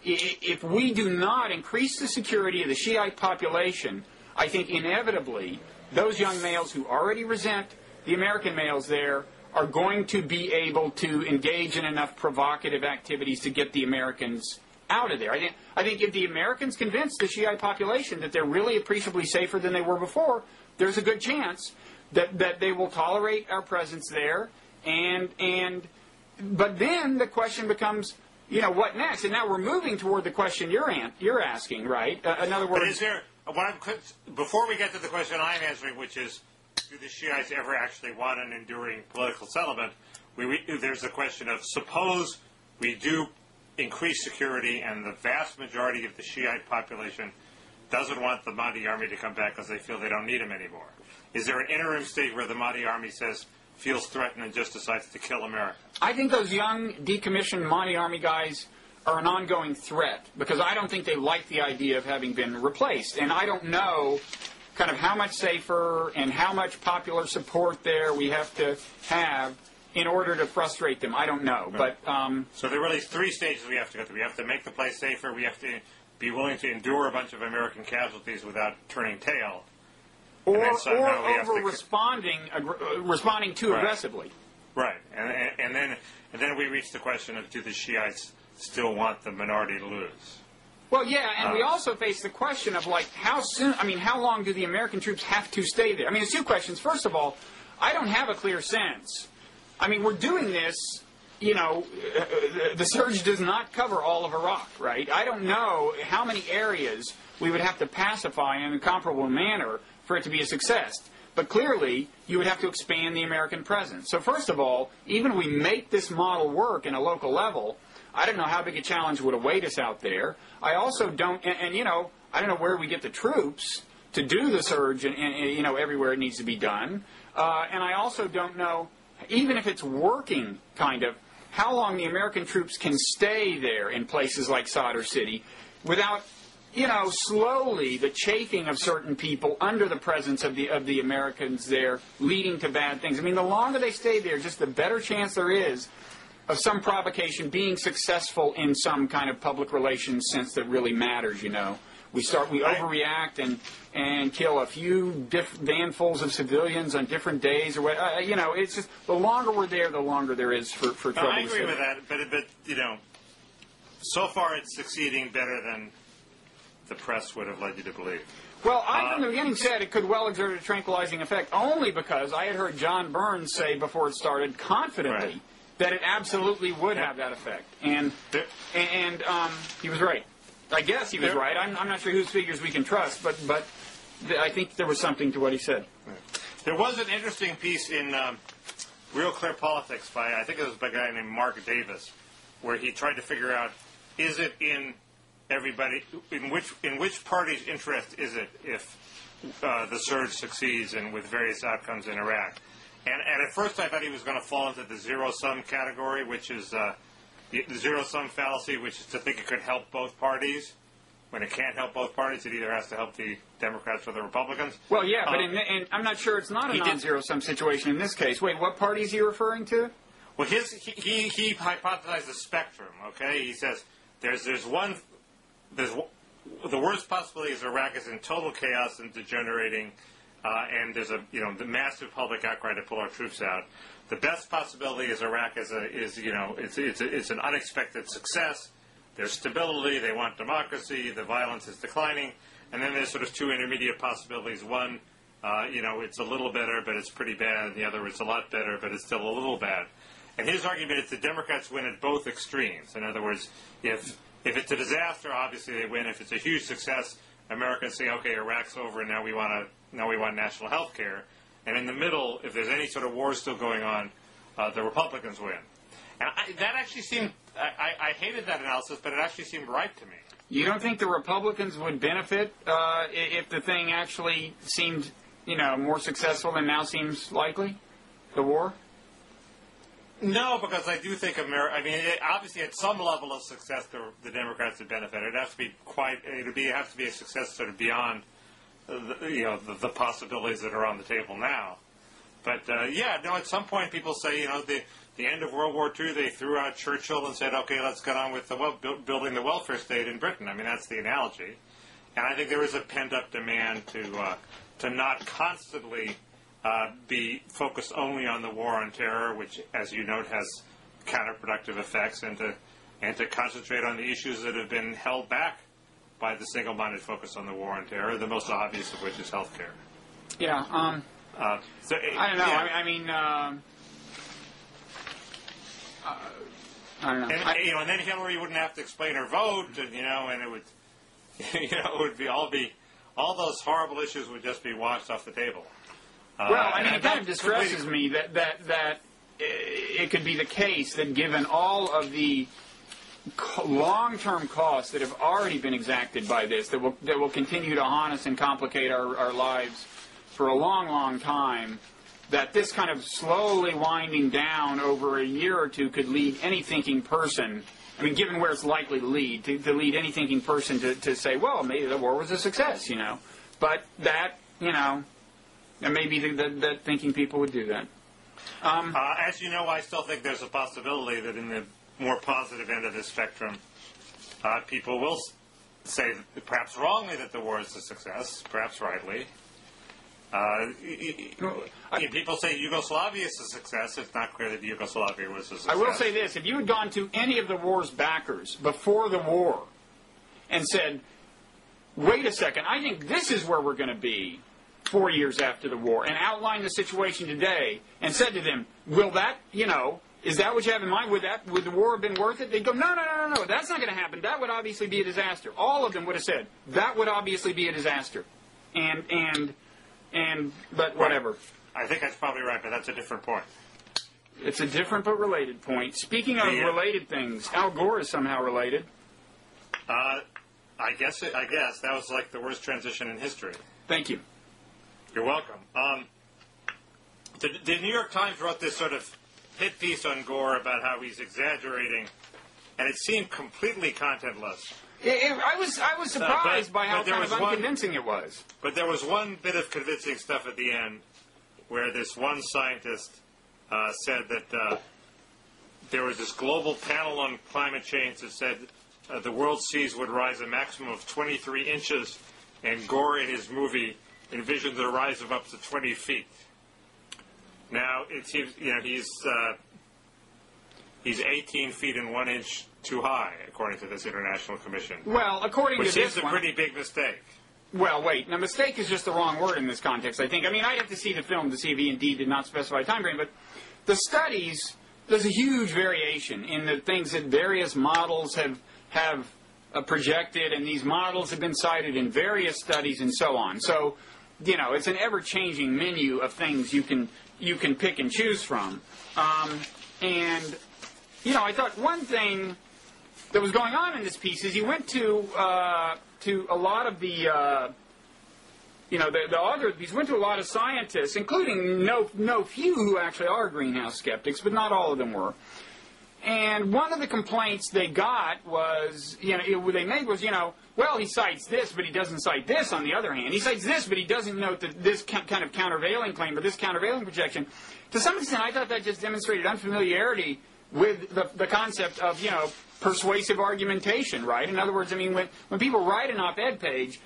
if we do not increase the security of the Shiite population, I think inevitably those young males who already resent the American males there are going to be able to engage in enough provocative activities to get the Americans out of there. I think if the Americans convince the Shiite population that they're really appreciably safer than they were before, there's a good chance that they will tolerate our presence there, but then the question becomes, what next? And now we're moving toward the question you're asking, right? In other words, but is there before we get to the question I'm answering, which is, do the Shiites ever actually want an enduring political settlement? There's the question of, suppose we do increase security, and the vast majority of the Shiite population doesn't want the Mahdi army to come back because they feel they don't need him anymore? Is there an interim state where the Mahdi army feels threatened and just decides to kill America? I think those young, decommissioned Mahdi army guys are an ongoing threat, because I don't think they like the idea of having been replaced. And I don't know kind of how much safer and how much popular support there we have to have in order to frustrate them. I don't know. Right. But so there are really three stages we have to go through. We have to make the place safer. We have to be willing to endure a bunch of American casualties without turning tail. Or responding too aggressively. Right. And then we reach the question of, do the Shiites still want the minority to lose? Well, yeah, and we also face the question of, like, how long do the American troops have to stay there? I mean, there's two questions. First of all, I don't have a clear sense. I mean, we're doing this, the surge does not cover all of Iraq, right? I don't know how many areas we would have to pacify in a comparable manner for it to be a success. But clearly, you would have to expand the American presence. So first of all, even if we make this model work in a local level, I don't know how big a challenge would await us out there. I also don't, I don't know where we get the troops to do the surge, and everywhere it needs to be done. And I also don't know, even if it's working, kind of, how long the American troops can stay there in places like Sadr City without, slowly the chafing of certain people under the presence of the Americans there leading to bad things. I mean, the longer they stay there, just the better chance there is of some provocation being successful in some kind of public relations sense that really matters, We overreact and kill a few handfuls of civilians on different days, or what. It's just the longer we're there, the longer there is for trouble. I agree with that, but so far it's succeeding better than the press would have led you to believe. Well, I from the beginning said it could well exert a tranquilizing effect, only because I had heard John Burns say before it started confidently that it absolutely would have that effect, and he was right. I guess he was right. I'm not sure whose figures we can trust, but I think there was something to what he said. There was an interesting piece in Real Clear Politics by, I think it was by a guy named Mark Davis, where he tried to figure out, is it in which party's interest is it if the surge succeeds and with various outcomes in Iraq? And at first I thought he was going to fall into the zero-sum category, which is the zero-sum fallacy, which is to think it could help both parties. When it can't help both parties, it either has to help the Democrats or the Republicans. Well, yeah, but I'm not sure it's not a non-zero-sum situation in this case. Wait, what party is he referring to? Well, he hypothesized a spectrum, okay? He says the worst possibility is Iraq is in total chaos and degenerating, and there's the massive public outcry to pull our troops out. The best possibility is Iraq it's an unexpected success. There's stability. They want democracy. The violence is declining, and then there's sort of two intermediate possibilities. One, it's a little better, but it's pretty bad. And the other, it's a lot better, but it's still a little bad. And his argument is the Democrats win at both extremes. In other words, if it's a disaster, obviously they win. If it's a huge success, Americans say, okay, Iraq's over, and now we want national health care. And in the middle, if there's any sort of war still going on, the Republicans win. And that actually seemed, I hated that analysis, but it actually seemed right to me. You don't think the Republicans would benefit if the thing actually seemed, more successful than now seems likely, the war? No, because I do think obviously at some level of success, the Democrats would benefit. It'd have to be have to be a success sort of beyond the possibilities that are on the table now. But at some point people say, the end of World War II, they threw out Churchill and said, okay, let's get on with building the welfare state in Britain. I mean, that's the analogy. And I think there is a pent-up demand to not constantly be focused only on the war on terror, which, as you note, has counterproductive effects, and to concentrate on the issues that have been held back by the single-minded focus on the war on terror, the most obvious of which is health care. Yeah. I don't know. Yeah. I mean, I don't know. And then Hillary wouldn't have to explain her vote, and it would, it would all those horrible issues would just be washed off the table. Well, it kind of distresses me that it could be the case that given all of the long-term costs that have already been exacted by this, that will continue to haunt us and complicate our lives for a long, long time, that this kind of slowly winding down over a year or two could lead any thinking person, I mean, given where it's likely to lead, to lead any thinking person to say, well, maybe the war was a success, But that, and maybe that thinking people would do that. As you know, I still think there's a possibility that in the more positive end of the spectrum, people will say, perhaps wrongly, that the war is a success, perhaps rightly. People say Yugoslavia is a success. It's not clear that Yugoslavia was a success. I will say this. If you had gone to any of the war's backers before the war and said, wait a second, I think this is where we're going to be 4 years after the war, and outlined the situation today and said to them, will that, is that what you have in mind? Would the war have been worth it? They'd go, no, that's not going to happen. That would obviously be a disaster. All of them would have said, that would obviously be a disaster. But whatever. I think that's probably right, but that's a different point. It's a different but related point. Speaking of related things, Al Gore is somehow related. I guess that was like the worst transition in history. Thank you. You're welcome. The New York Times wrote this sort of hit piece on Gore about how he's exaggerating, and it seemed completely contentless. I was surprised by how kind of unconvincing it was. But there was one bit of convincing stuff at the end where this one scientist said that there was this global panel on climate change that said the world seas would rise a maximum of 23 inches, and Gore in his movie envisioned a rise of up to 20 feet. Now, it seems, he's 18 feet and 1 inch too high, according to this international commission. Well, according to this one... Which is a pretty big mistake. Well, wait. Now, mistake is just the wrong word in this context, I think. I mean, I'd have to see the film to see if he indeed did not specify a time frame, but the studies, there's a huge variation in the things that various models have projected, and these models have been cited in various studies and so on. So, it's an ever-changing menu of things you can pick and choose from. And, I thought one thing that was going on in this piece is he went to a lot of the authors. He went to a lot of scientists, including no few who actually are greenhouse skeptics, but not all of them were. And one of the complaints they got was, well, he cites this, but he doesn't cite this, on the other hand. He cites this, but he doesn't note that this kind of countervailing claim or this countervailing projection. To some extent, I thought that just demonstrated unfamiliarity with the concept of, persuasive argumentation, right? In other words, I mean, when people write an op-ed page,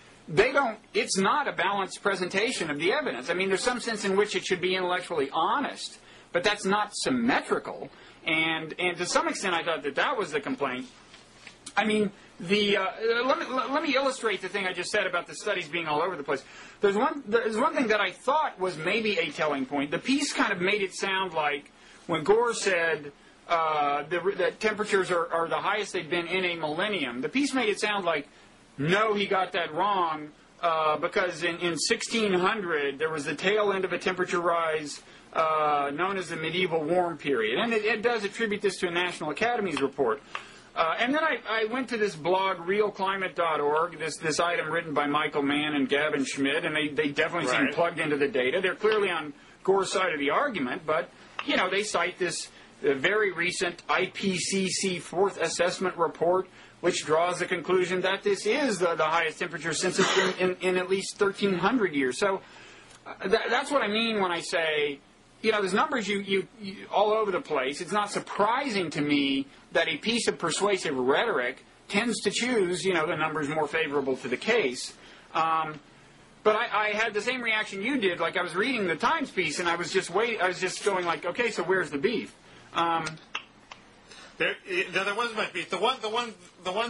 it's not a balanced presentation of the evidence. I mean, there's some sense in which it should be intellectually honest, but that's not symmetrical. And to some extent, I thought that was the complaint. I mean, let me illustrate the thing I just said about the studies being all over the place. There's one thing that I thought was maybe a telling point. The piece kind of made it sound like when Gore said that temperatures are the highest they've been in a millennium, the piece made it sound like, no, he got that wrong, because in 1600 there was the tail end of a temperature rise known as the medieval warm period. And it does attribute this to a National Academies report. And then I went to this blog, realclimate.org, this item written by Michael Mann and Gavin Schmidt, and they definitely seem plugged into the data. They're clearly on Gore's side of the argument, but, they cite this very recent IPCC fourth assessment report, which draws the conclusion that this is the highest temperature since it's been in at least 1,300 years. So that's what I mean when I say, there's numbers you all over the place. It's not surprising to me that a piece of persuasive rhetoric tends to choose, the numbers more favorable to the case. But I had the same reaction you did. Like, I was reading the Times piece, and I was just going like, okay, so where's the beef? There wasn't much beef. The one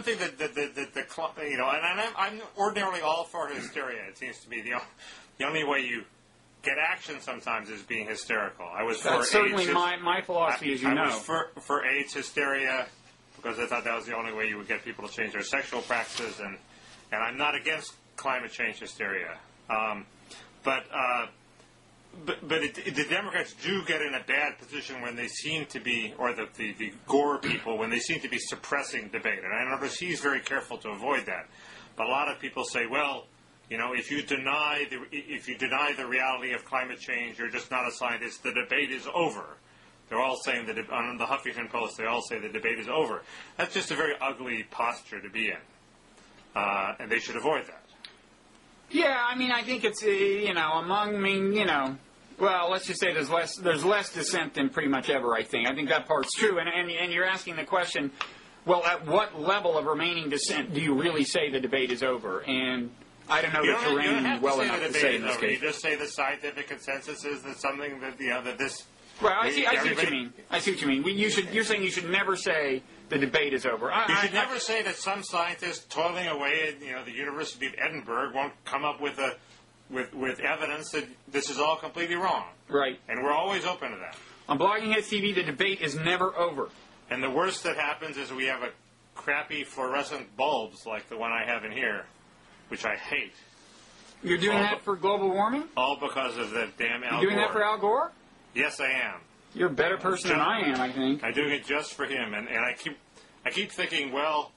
thing that and I'm ordinarily all for hysteria. It seems to be the only way you get action sometimes is being hysterical. That's certainly my philosophy, as you know. I was for AIDS hysteria because I thought that was the only way you would get people to change their sexual practices, and I'm not against climate change hysteria. But the Democrats do get in a bad position when they seem to be, or the Gore people, when they seem to be suppressing debate. And I notice he's very careful to avoid that. But a lot of people say, well, if you deny the reality of climate change, you're just not a scientist. The debate is over. They're all saying that on the Huffington Post, they all say the debate is over. That's just a very ugly posture to be in, and they should avoid that. Yeah, I mean, I think it's well, let's just say there's less dissent than pretty much ever. I think that part's true, and you're asking the question, well, at what level of remaining dissent do you really say the debate is over? And I don't know the terrain well enough to say in this case. You just say the scientific consensus is that something that that this. Well, I see what you mean. I see what you mean. You're saying you should never say the debate is over. You should never say that some scientist toiling away at the University of Edinburgh won't come up with evidence that this is all completely wrong. Right. And we're always open to that. On Blogging Heads TV, the debate is never over. And the worst that happens is we have a crappy fluorescent bulbs like the one I have in here, which I hate. You're doing that for global warming? All because of that damn Al Gore. You're doing that for Al Gore? Yes, I am. You're a better person than I am, I think. I'm doing it just for him, and I keep thinking, well,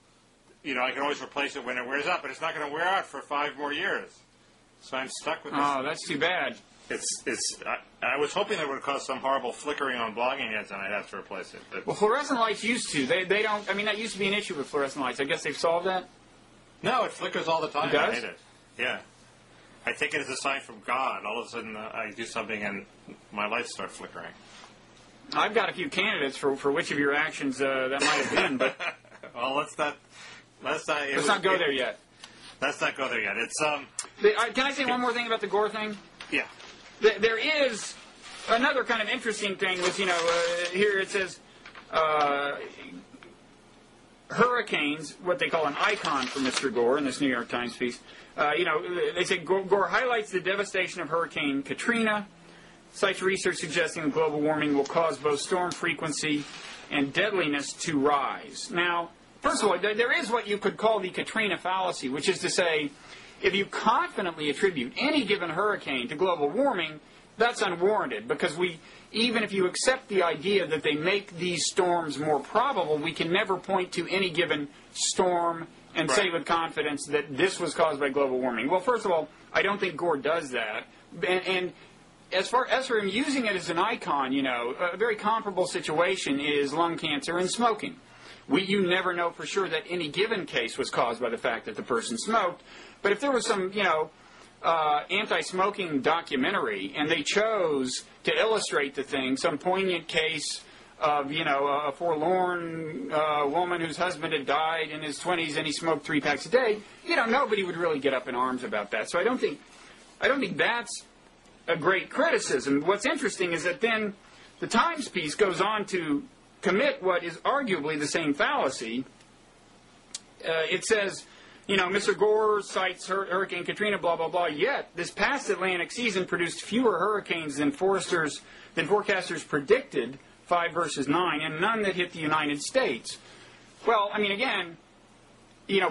I can always replace it when it wears out, but it's not going to wear out for 5 more years. So I'm stuck with this. Oh, that's too bad. I was hoping that would cause some horrible flickering on Blogging Heads, and I'd have to replace it. But well, fluorescent lights used to. They don't. I mean, that used to be an issue with fluorescent lights. I guess they've solved that. No, it flickers all the time. It does? I hate it. Yeah. I take it as a sign from God. All of a sudden, I do something and my lights start flickering. I've got a few candidates for which of your actions that might have been, but well, let's not go there yet. Let's not go there yet. It's Can I say one more thing about the Gore thing? Yeah. There is another kind of interesting thing. Was here it says hurricanes, what they call an icon for Mr. Gore in this New York Times piece. They say Gore highlights the devastation of Hurricane Katrina, cites research suggesting that global warming will cause both storm frequency and deadliness to rise. Now, first of all, there is what you could call the Katrina fallacy, which is to say, if you confidently attribute any given hurricane to global warming, that's unwarranted, because even if you accept the idea that they make these storms more probable, we can never point to any given storm and say with confidence that this was caused by global warming. Well, first of all, I don't think Gore does that. And as for him using it as an icon, a very comparable situation is lung cancer and smoking. You never know for sure that any given case was caused by the fact that the person smoked. But if there was some, anti-smoking documentary and they chose to illustrate the thing, some poignant case of, a forlorn woman whose husband had died in his 20s and he smoked 3 packs a day, nobody would really get up in arms about that. So I don't think that's a great criticism. What's interesting is that then the Times piece goes on to commit what is arguably the same fallacy. It says, Mr. Gore cites Hurricane Katrina, blah, blah, blah, yet this past Atlantic season produced fewer hurricanes than forecasters predicted, 5 versus 9, and none that hit the United States. Well, I mean, again,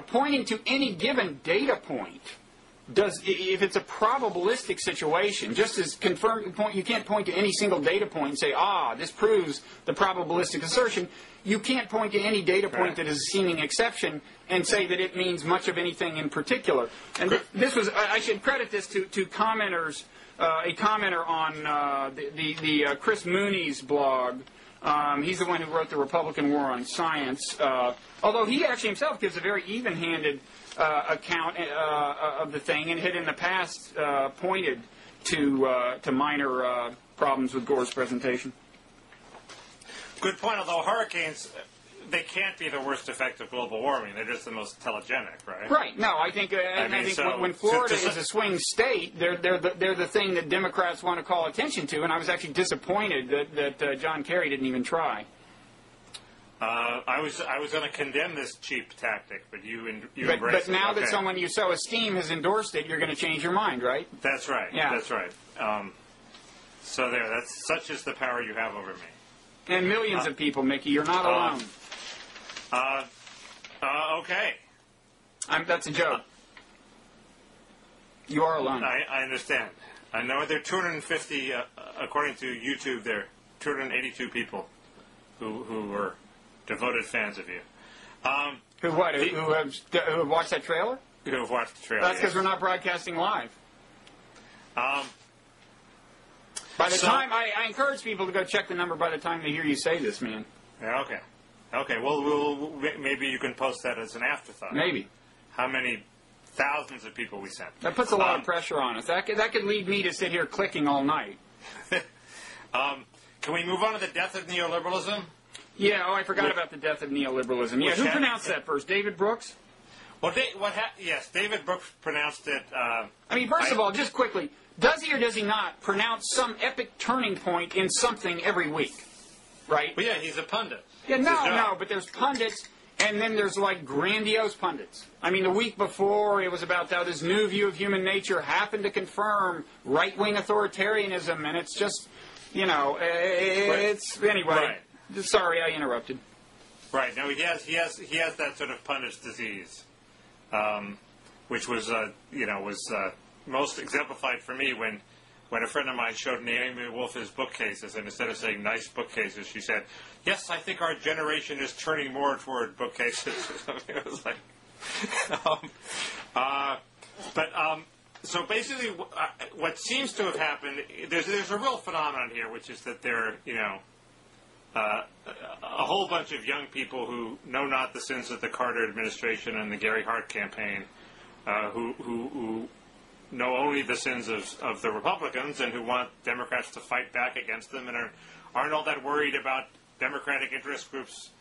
pointing to any given data point, if it's a probabilistic situation, just as you can't point to any single data point and say, this proves the probabilistic assertion. You can't point to any data point that is a seeming exception and say that it means much of anything in particular. And I should credit this to commenters, a commenter on the Chris Mooney's blog. He's the one who wrote The Republican War on Science, although he actually himself gives a very even-handed account of the thing, and had in the past pointed to minor problems with Gore's presentation. Good point, although hurricanes, they can't be the worst effect of global warming. They're just the most telegenic, right? Right. No, I think when Florida is a swing state, they're the thing that Democrats want to call attention to, and I was actually disappointed that John Kerry didn't even try. I was going to condemn this cheap tactic, but you embrace it. But now that someone you so esteem has endorsed it, you're going to change your mind, right? That's right. Yeah. That's right. So that's such is the power you have over me. And millions of people, Mickey. You're not alone. Okay. That's a joke. You are alone. I understand. I know there are 250, according to YouTube, there are 282 people who were devoted fans of you. Who have watched that trailer? Who have watched the trailer, That's because we're not broadcasting live. By the time, I encourage people to go check the number by the time they hear you say this, man. Yeah, okay. Okay, well, maybe you can post that as an afterthought. Maybe. How many thousands of people we sent. That puts a lot of pressure on us. That could lead me to sit here clicking all night. Can we move on to the death of neoliberalism? Yeah, I forgot about the death of neoliberalism. Yeah, who pronounced that first? David Brooks? Well, yes, David Brooks pronounced it... first of all, just quickly, does he or does he not pronounce some epic turning point in something every week? Right? Well, yeah, he's a pundit. Yeah, no, but there's pundits, and then there's, grandiose pundits. The week before, it was about how this new view of human nature happened to confirm right-wing authoritarianism, and it's just, it's... Anyway, right. Sorry I interrupted. Right. No, he has that sort of pundit's disease, which was, most exemplified for me when a friend of mine showed Naomi Wolf his bookcases, and instead of saying nice bookcases, she said, "Yes, I think our generation is turning more toward bookcases." It was like, so basically, what seems to have happened, there's a real phenomenon here, which is that there, a whole bunch of young people who know not the sins of the Carter administration and the Gary Hart campaign, who know only the sins of the Republicans and who want Democrats to fight back against them and aren't all that worried about Democratic interest groups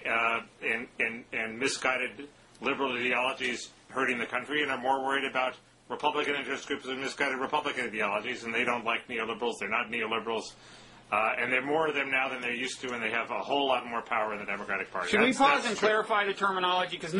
and misguided liberal ideologies hurting the country, and are more worried about Republican interest groups and misguided Republican ideologies, and they don't like neoliberals. They're not neoliberals. And there are more of them now than there used to, and they have a whole lot more power in the Democratic Party. Should we pause and clarify the terminology? Because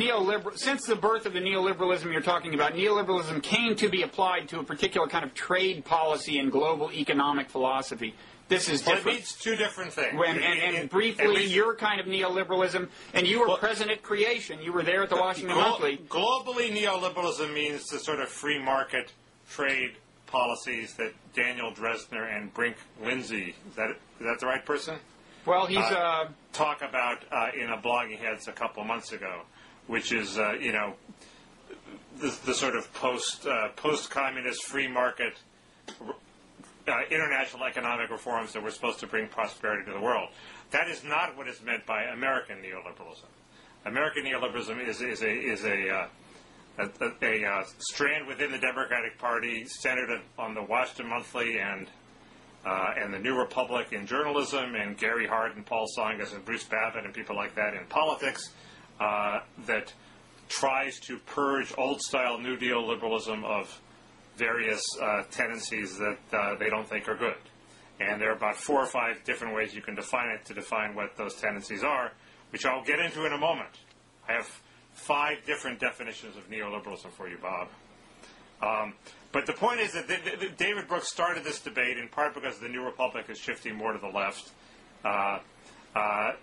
since the birth of the neoliberalism you're talking about, neoliberalism came to be applied to a particular kind of trade policy and global economic philosophy. This is different. It means two different things. And briefly, your kind of neoliberalism, and you were present at creation. You were there at the Washington Monthly. Globally, neoliberalism means the sort of free market trade policies that Daniel Dresner and Brink Lindsay, is that the right person? Well, he's talk about in a blog he had a couple of months ago, which is the sort of post-communist free market international economic reforms that were supposed to bring prosperity to the world. That is not what is meant by American neoliberalism. American neoliberalism is a strand within the Democratic Party centered on the Washington Monthly and the New Republic in journalism, and Gary Hart and Paul Tsongas and Bruce Babbitt and people like that in politics, that tries to purge old-style New Deal liberalism of various tendencies that they don't think are good. And there are about 4 or 5 different ways you can define it to define what those tendencies are, which I'll get into in a moment. I have 5 different definitions of neoliberalism for you, Bob. But the point is that David Brooks started this debate in part because the New Republic is shifting more to the left,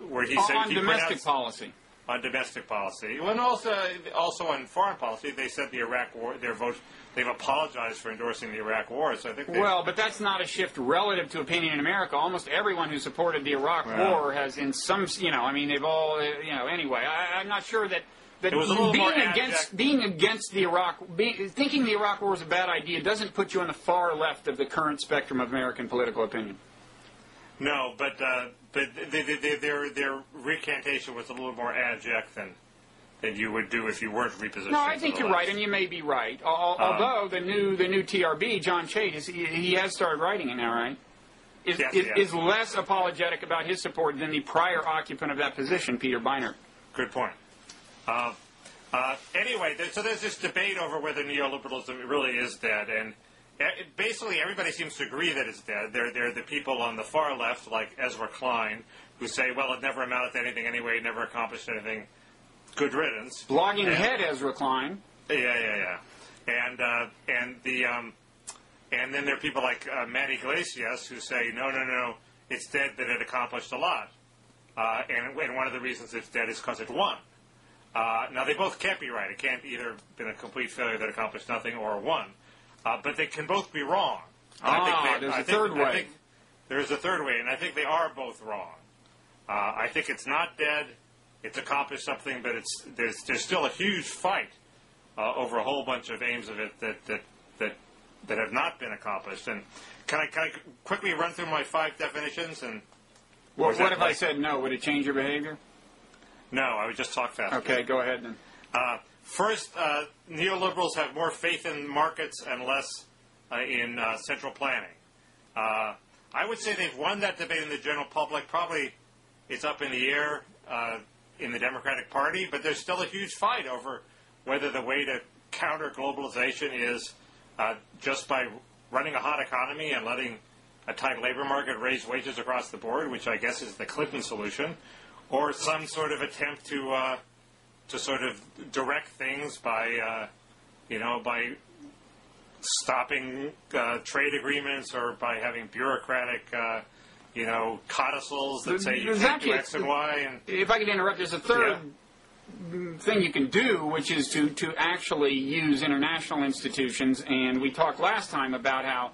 where he said on domestic policy. On domestic policy, and also on foreign policy. They said the Iraq War, their vote. They've apologized for endorsing the Iraq War, so I think. But that's not a shift relative to opinion in America. Almost everyone who supported the Iraq War has, in some, they've all, Anyway, I'm not sure that. That being against the Iraq, thinking the Iraq War was a bad idea doesn't put you on the far left of the current spectrum of American political opinion. No, but their recantation was a little more abject than you would do if you weren't repositioning. No, I think you're right, and you may be right. Although the new TRB, John Chait, he has started writing it now, right? Is less apologetic about his support than the prior occupant of that position, Peter Beinart. Good point. Anyway, so there's this debate over whether neoliberalism really is dead, and basically everybody seems to agree that it's dead. There are the people on the far left, like Ezra Klein, who say, well, it never amounted to anything anyway, it never accomplished anything. Good riddance. Blogging head Ezra Klein. Yeah. And then there are people like Matt Iglesias who say, no, it's dead, but it accomplished a lot. And one of the reasons it's dead is because it won. Now, they both can't be right. It can't either been a complete failure that accomplished nothing or won. But they can both be wrong. There's a third way. I think there is a third way, and I think they are both wrong. I think it's not dead. It's accomplished something, but there's still a huge fight over a whole bunch of aims of it that have not been accomplished. And can I quickly run through my 5 definitions? And what if I said no? Would it change your behavior? No, I would just talk faster. Okay, go ahead then. First, neoliberals have more faith in markets and less in central planning. I would say they've won that debate in the general public. Probably it's up in the air in the Democratic Party, but there's still a huge fight over whether the way to counter globalization is just by running a hot economy and letting a tight labor market raise wages across the board, which I guess is the Clinton solution, or some sort of attempt to sort of direct things by by stopping trade agreements or by having bureaucratic codicils that say you can't do X and Y. And if I could interrupt, there's a third thing you can do, which is to actually use international institutions. And we talked last time about how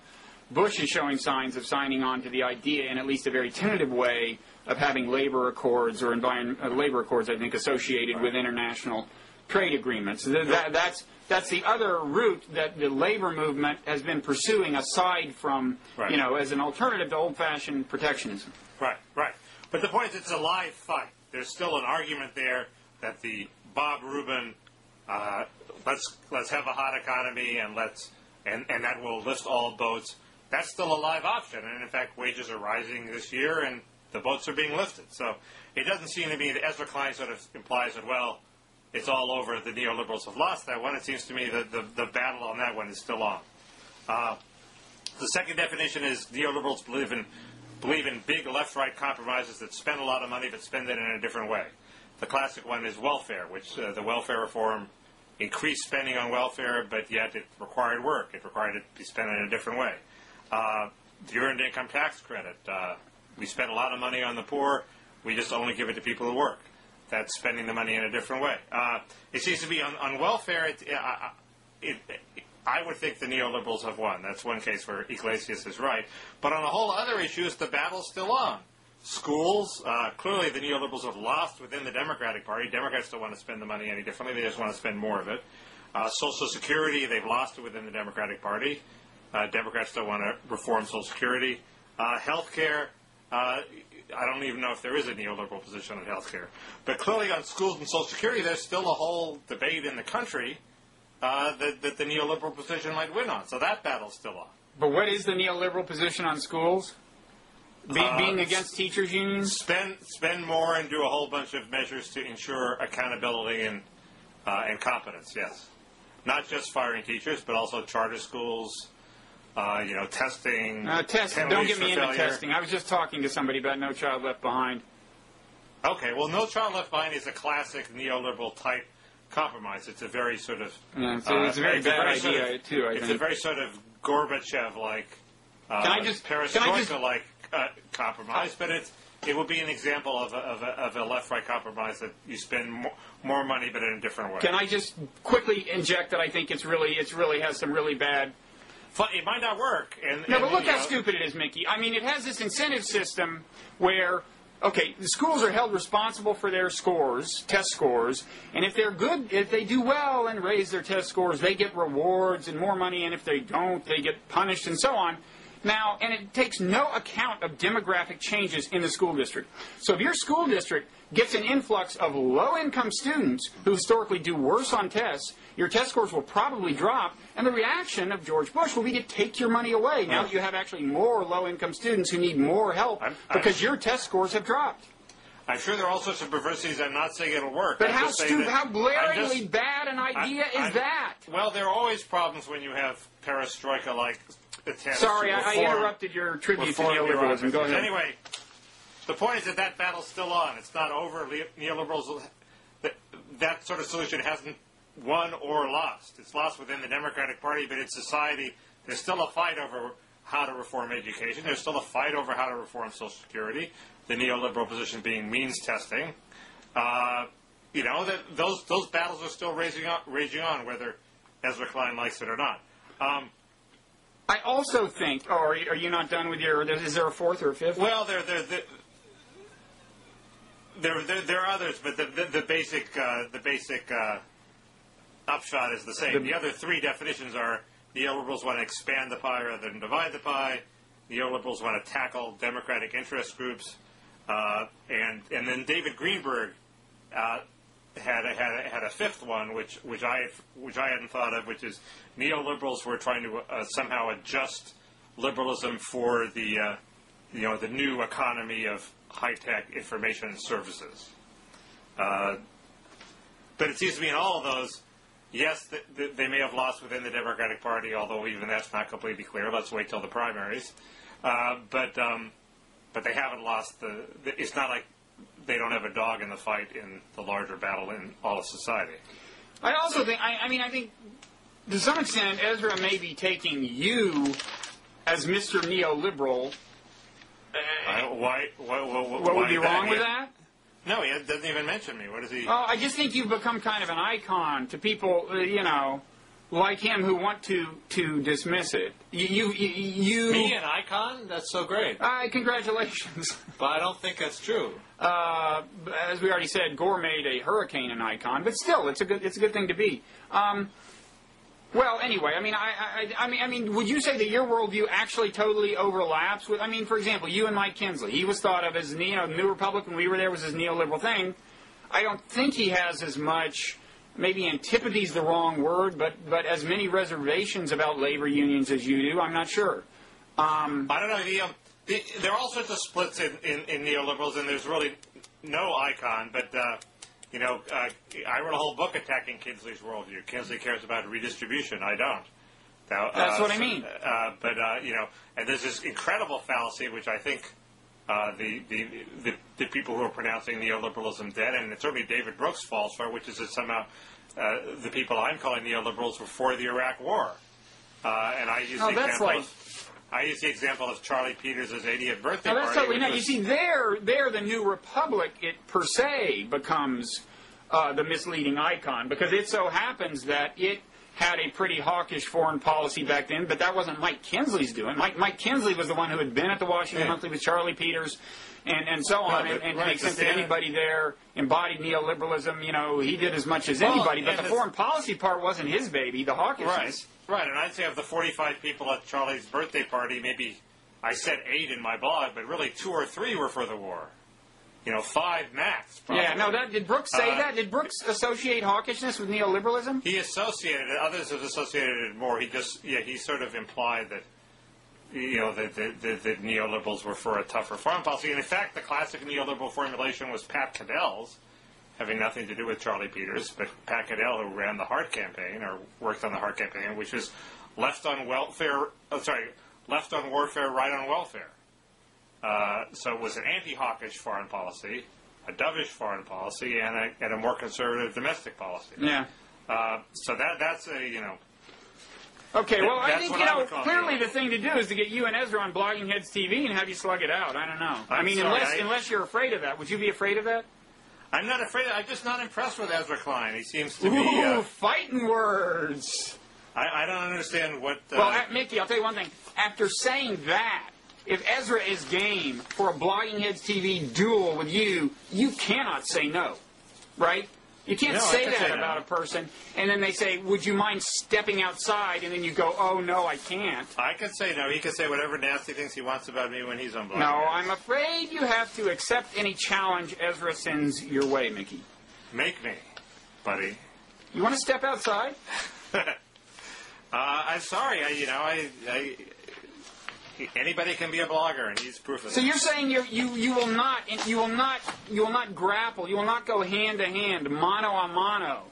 Bush is showing signs of signing on to the idea in at least a very tentative way of having labor accords or labor accords, I think, associated with international trade agreements. That's the other route that the labor movement has been pursuing, aside from, as an alternative to old-fashioned protectionism. Right. But the point is, it's a live fight. There's still an argument there that the Bob Rubin, let's have a hot economy and that will lift all boats. That's still a live option, and in fact, wages are rising this year, and the boats are being lifted. So it doesn't seem to me that Ezra Klein sort of implies that, well, it's all over, the neoliberals have lost that one. It seems to me that the battle on that one is still on. The second definition is neoliberals believe in big left-right compromises that spend a lot of money but spend it in a different way. The classic one is welfare, which the welfare reform increased spending on welfare, but yet it required work. It required it to be spent in a different way. The earned income tax credit. We spend a lot of money on the poor. We just only give it to people who work. That's spending the money in a different way. It seems to be on welfare. I would think the neoliberals have won. That's one case where Iglesias is right. But on the whole other issues, the battle's still on. Schools, clearly the neoliberals have lost within the Democratic Party. Democrats don't want to spend the money any differently. They just want to spend more of it. Social Security, they've lost it within the Democratic Party. Democrats don't want to reform Social Security. Healthcare, I don't even know if there is a neoliberal position on healthcare. But clearly on schools and Social Security, there's still a whole debate in the country that the neoliberal position might win on. So that battle's still on. But what is the neoliberal position on schools? Being against teachers' unions? Spend more and do a whole bunch of measures to ensure accountability and competence, yes. Not just firing teachers, but also charter schools, testing. Don't get me into testing. I was just talking to somebody about No Child Left Behind. Okay, well, No Child Left Behind is a classic neoliberal type compromise. It's a very sort of... it's a very bad idea, too, I think. It's a very sort of Gorbachev-like, perestroika-like compromise, but it would be an example of a left-right compromise that you spend more money but in a different way. Can I just quickly inject that I think it really has some really bad... It might not work. But look how stupid it is, Mickey. I mean, it has this incentive system where, the schools are held responsible for their scores, test scores, and if they're good, if they do well and raise their test scores, they get rewards and more money, and if they don't, they get punished and so on. Now, and it takes no account of demographic changes in the school district. So if your school district gets an influx of low-income students who historically do worse on tests, your test scores will probably drop, and the reaction of George Bush will be to take your money away now that you have actually more low-income students who need more help because your test scores have dropped. I'm sure there are all sorts of perversities. I'm not saying it'll work. But how blaringly bad an idea is that? Well, there are always problems when you have perestroika-like attempts. Sorry, I interrupted your tribute to neoliberalism. Go ahead. Anyway, the point is that battle's still on. It's not over. Neoliberals, that sort of solution hasn't won or lost. It's lost within the Democratic Party, but in society, there's still a fight over how to reform education. There's still a fight over how to reform Social Security. The neoliberal position being means testing. Those battles are still raging on, whether Ezra Klein likes it or not. I also think. Oh, are you not done with your? Is there a fourth or a fifth? Well, there are others, but the basic upshot is the same. The other three definitions are: neoliberals want to expand the pie rather than divide the pie. Neoliberals want to tackle democratic interest groups, and then David Greenberg had a fifth one, which I hadn't thought of, which is neoliberals were trying to somehow adjust liberalism for the new economy of high-tech information services. But it seems to me in all of those, yes, they may have lost within the Democratic Party, although even that's not completely clear. Let's wait till the primaries. But they haven't lost it's not like they don't have a dog in the fight in the larger battle in all of society. I also think, I think to some extent, Ezra may be taking you as Mr. Neoliberal. What would be wrong with that? No, he doesn't even mention me. What is he? Oh, I just think you've become kind of an icon to people, like him who want to dismiss it. You Me, an icon? That's so great. Congratulations. But I don't think that's true. As we already said, Gore made a hurricane an icon, but still, it's a good thing to be. Well, anyway, I mean, would you say that your worldview actually totally overlaps with? I mean, for example, you and Mike Kinsley. He was thought of as New Republican. We were there was his neoliberal thing. I don't think he has as much. Maybe antipathy is the wrong word, but as many reservations about labor unions as you do. I'm not sure. I don't know. There are all sorts of splits in neoliberals, and there's really no icon. But I wrote a whole book attacking Kinsley's worldview. Kinsley cares about redistribution. I don't. That's what I mean. And there's this incredible fallacy, which I think the people who are pronouncing neoliberalism dead, and it's certainly David Brooks falls for, which is that somehow the people I'm calling neoliberals were for the Iraq War. And I use the example of Charlie Peters' 80th birthday party. That's totally not. You see, there the New Republic, it per se becomes the misleading icon, because it so happens that it had a pretty hawkish foreign policy back then, but that wasn't Mike Kinsley's doing. Mike Kinsley was the one who had been at the Washington Monthly with Charlie Peters and so on, and to the extent that anybody there embodied neoliberalism, he did as much as anybody, but the foreign policy part wasn't his baby, the hawkishness. Right, and I'd say of the 45 people at Charlie's birthday party, maybe I said 8 in my blog, but really 2 or 3 were for the war. 5 max, probably. Yeah, no, did Brooks say that? Did Brooks associate hawkishness with neoliberalism? He associated it. Others have associated it more. He sort of implied that, that neoliberals were for a tougher foreign policy. And in fact, the classic neoliberal formulation was Pat Caddell's, having nothing to do with Charlie Peters, but Pat Caddell, who ran the Hart campaign, or worked on the Hart campaign, which is left on warfare, right on welfare. So it was an anti-hawkish foreign policy, a dovish foreign policy, and a more conservative domestic policy. Yeah. So that's Okay, well, I think, clearly the thing to do is to get you and Ezra on Blogging Heads TV and have you slug it out. I don't know. Unless you're afraid of that. Would you be afraid of that? I'm not afraid. I'm just not impressed with Ezra Klein. He seems to be... fighting words! I don't understand what... Well, Mickey, I'll tell you one thing. After saying that, if Ezra is game for a Blogging Heads TV duel with you, you cannot say no, right? You can't say that about a person, and then they say, would you mind stepping outside, and then you go, oh, no, I can't. I can say no. He can say whatever nasty things he wants about me when he's on Blogging No, Heads. I'm afraid you have to accept any challenge Ezra sends your way, Mickey. Make me, buddy. You want to step outside? I'm sorry. Anybody can be a blogger, and he's proof of that. So you're saying you will not grapple, you will not go hand to hand, mano a mano,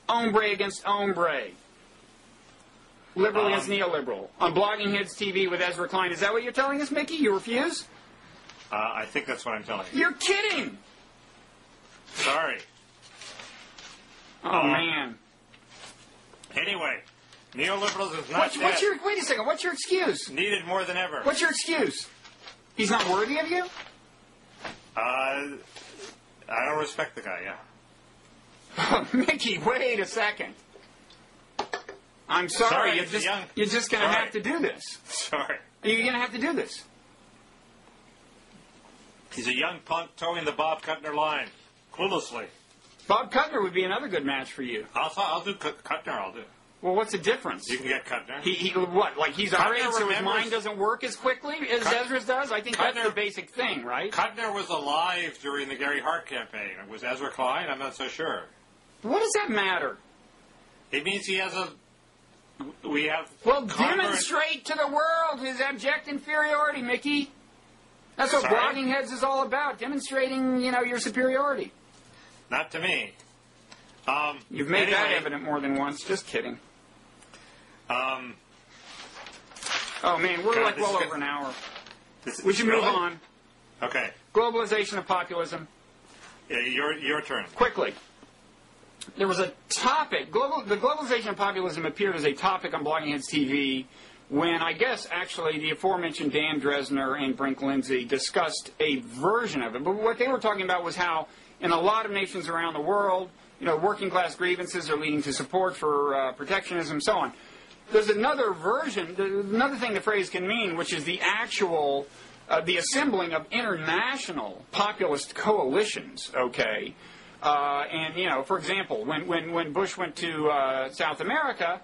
hombre against hombre, liberal against neoliberal, on Blogging Heads TV with Ezra Klein. Is that what you're telling us, Mickey? You refuse? I think that's what I'm telling you. You're kidding! Sorry. Oh, man. Anyway, neoliberalism is not dead. Wait a second. What's your excuse? Needed more than ever. What's your excuse? He's not worthy of you? I don't respect the guy, yeah. Mickey, wait a second. I'm sorry. Sorry, you're just going to Sorry. have to do this. Sorry. You're going to have to do this. He's a young punk towing the Bob Kuttner line, cluelessly. Bob Kuttner would be another good match for you. I'll do Kuttner. I'll do. Well, what's the difference? You can get Kuttner. He what? Like he's our age, so his remembers- mind doesn't work as quickly as Ezra's does? I think that's Kuttner- the basic thing, right? Kuttner was alive during the Gary Hart campaign. Was Ezra Klein? I'm not so sure. What does that matter? It means he has a. We have. Well, congruent- demonstrate to the world his abject inferiority, Mickey. That's what Sorry? blogging heads is all about, demonstrating, your superiority. Not to me. You've made that anyway, evident more than once. Just kidding. Oh, man, we're God, like this well is over good. an hour. this- We should move really? on. Okay. Globalization of populism. Yeah, your turn. Quickly. There was a topic. The globalization of populism appeared as a topic on Blogging Heads TV when I guess actually the aforementioned Dan Dresner and Brink Lindsay discussed a version of it. But what they were talking about was how in a lot of nations around the world, working class grievances are leading to support for protectionism, so on. There's another version, another thing the phrase can mean, which is the actual, the assembling of international populist coalitions, okay? And, for example, when Bush went to South America,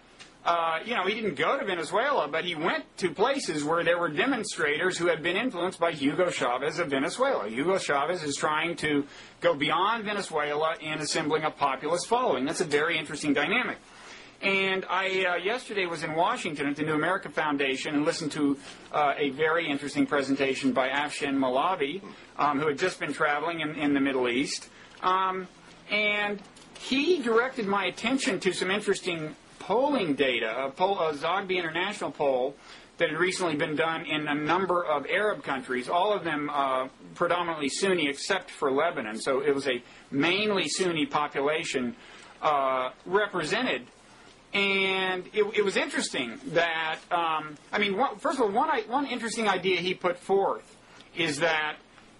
he didn't go to Venezuela, but he went to places where there were demonstrators who had been influenced by Hugo Chavez of Venezuela. Hugo Chavez is trying to go beyond Venezuela in assembling a populist following. That's a very interesting dynamic. And I yesterday was in Washington at the New America Foundation and listened to a very interesting presentation by Afshin Malavi, who had just been traveling in the Middle East. And he directed my attention to some interesting polling data, a Zogby International poll that had recently been done in a number of Arab countries, all of them predominantly Sunni except for Lebanon. So it was a mainly Sunni population represented. And it was interesting that, first of all, one interesting idea he put forth is that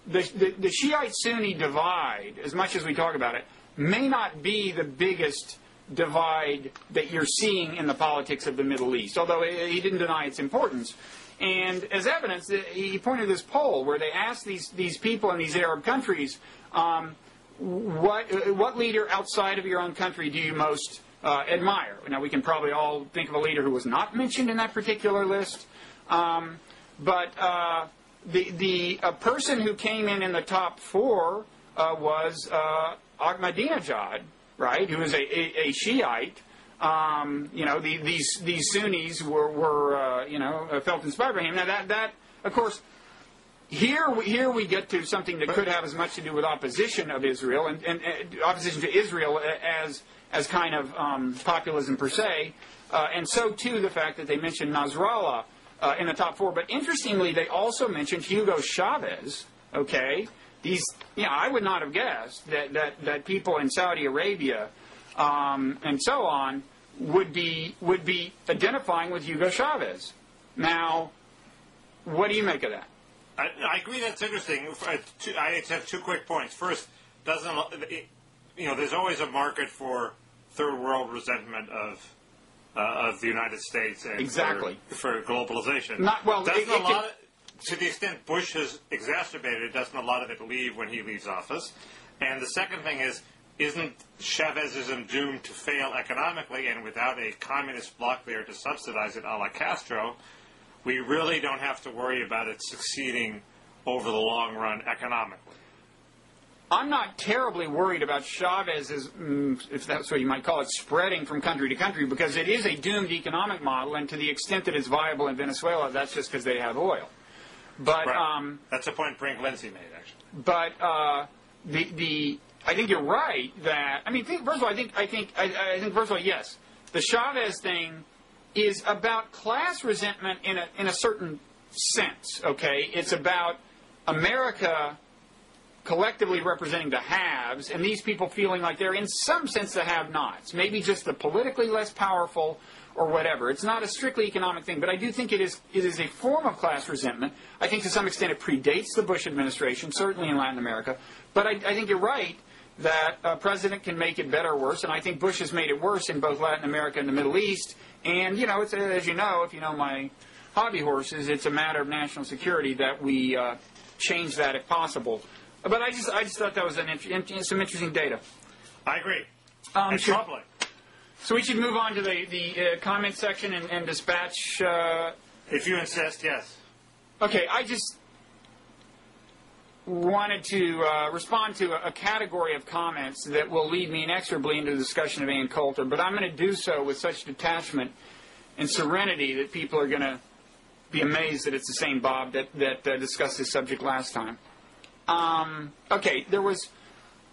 the Shiite-Sunni divide, as much as we talk about it, may not be the biggest divide that you're seeing in the politics of the Middle East, although he didn't deny its importance. And as evidence, he pointed to this poll where they asked these people in these Arab countries, what leader outside of your own country do you most admire? Now, we can probably all think of a leader who was not mentioned in that particular list, but the person who came in the top four was Ahmadinejad, right? Who is a Shiite. These Sunnis were felt inspired by him. Now that of course, here we get to something that could have as much to do with opposition of Israel and opposition to Israel as kind of populism per se, and so too the fact that they mentioned Nasrallah in the top four. But interestingly, they also mentioned Hugo Chavez. Okay, I would not have guessed that people in Saudi Arabia and so on would be identifying with Hugo Chavez. Now, what do you make of that? I agree. That's interesting. I have two quick points. First, there's always a market for third world resentment of the United States and exactly for globalization. To the extent Bush has exacerbated it, doesn't a lot of it leave when he leaves office? And the second thing is, isn't Chavezism doomed to fail economically? And without a communist bloc there to subsidize it a la Castro, we really don't have to worry about it succeeding over the long run economically. I'm not terribly worried about Chavez's, if that's what you might call it, spreading from country to country, because it is a doomed economic model, and to the extent that it's viable in Venezuela, that's just because they have oil. But right. That's a point Brink Lindsay made, actually. But I think you're right that first of all, yes, the Chavez thing is about class resentment in a certain sense. Okay, it's about America collectively representing the haves, and these people feeling like they're in some sense the have-nots, maybe just the politically less powerful or whatever. It's not a strictly economic thing, but I do think it is a form of class resentment. I think to some extent it predates the Bush administration, certainly in Latin America. But I think you're right that a president can make it better or worse, and I think Bush has made it worse in both Latin America and the Middle East. And, it's, as you know, if you know my hobby horses, it's a matter of national security that we change that if possible. But I just thought that was some interesting data. I agree. It's troubling. So we should move on to the comment section and dispatch. If you insist, yes. Okay, I just wanted to respond to a category of comments that will lead me inexorably into the discussion of Ann Coulter, but I'm going to do so with such detachment and serenity that people are going to be amazed that it's the same Bob that discussed this subject last time. Okay, there was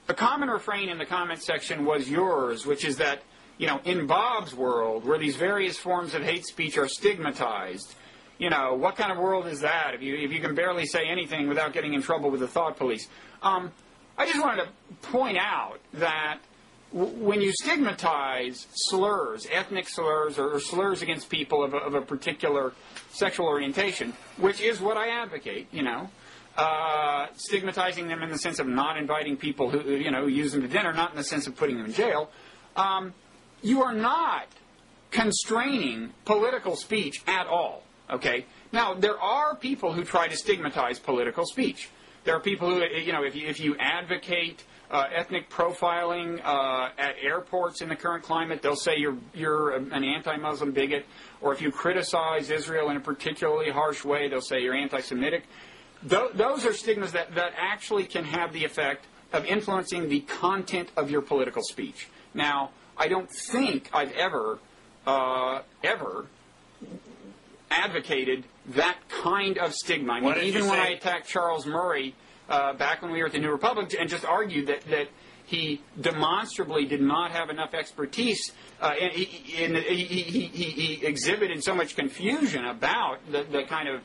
a common refrain in the comment section was yours, which is that, in Bob's world, where these various forms of hate speech are stigmatized, what kind of world is that if you can barely say anything without getting in trouble with the thought police? I just wanted to point out that when you stigmatize slurs, ethnic slurs, or slurs against people of a particular sexual orientation, which is what I advocate, stigmatizing them in the sense of not inviting people who use them to dinner, not in the sense of putting them in jail, you are not constraining political speech at all. Okay. Now, there are people who try to stigmatize political speech. There are people who, if you advocate ethnic profiling at airports in the current climate, they'll say you're an anti-Muslim bigot. Or if you criticize Israel in a particularly harsh way, they'll say you're anti-Semitic. Those are stigmas that actually can have the effect of influencing the content of your political speech. Now, I don't think I've ever advocated that kind of stigma. I mean, even when I attacked Charles Murray back when we were at the New Republic and just argued that he demonstrably did not have enough expertise, and he exhibited so much confusion about the kind of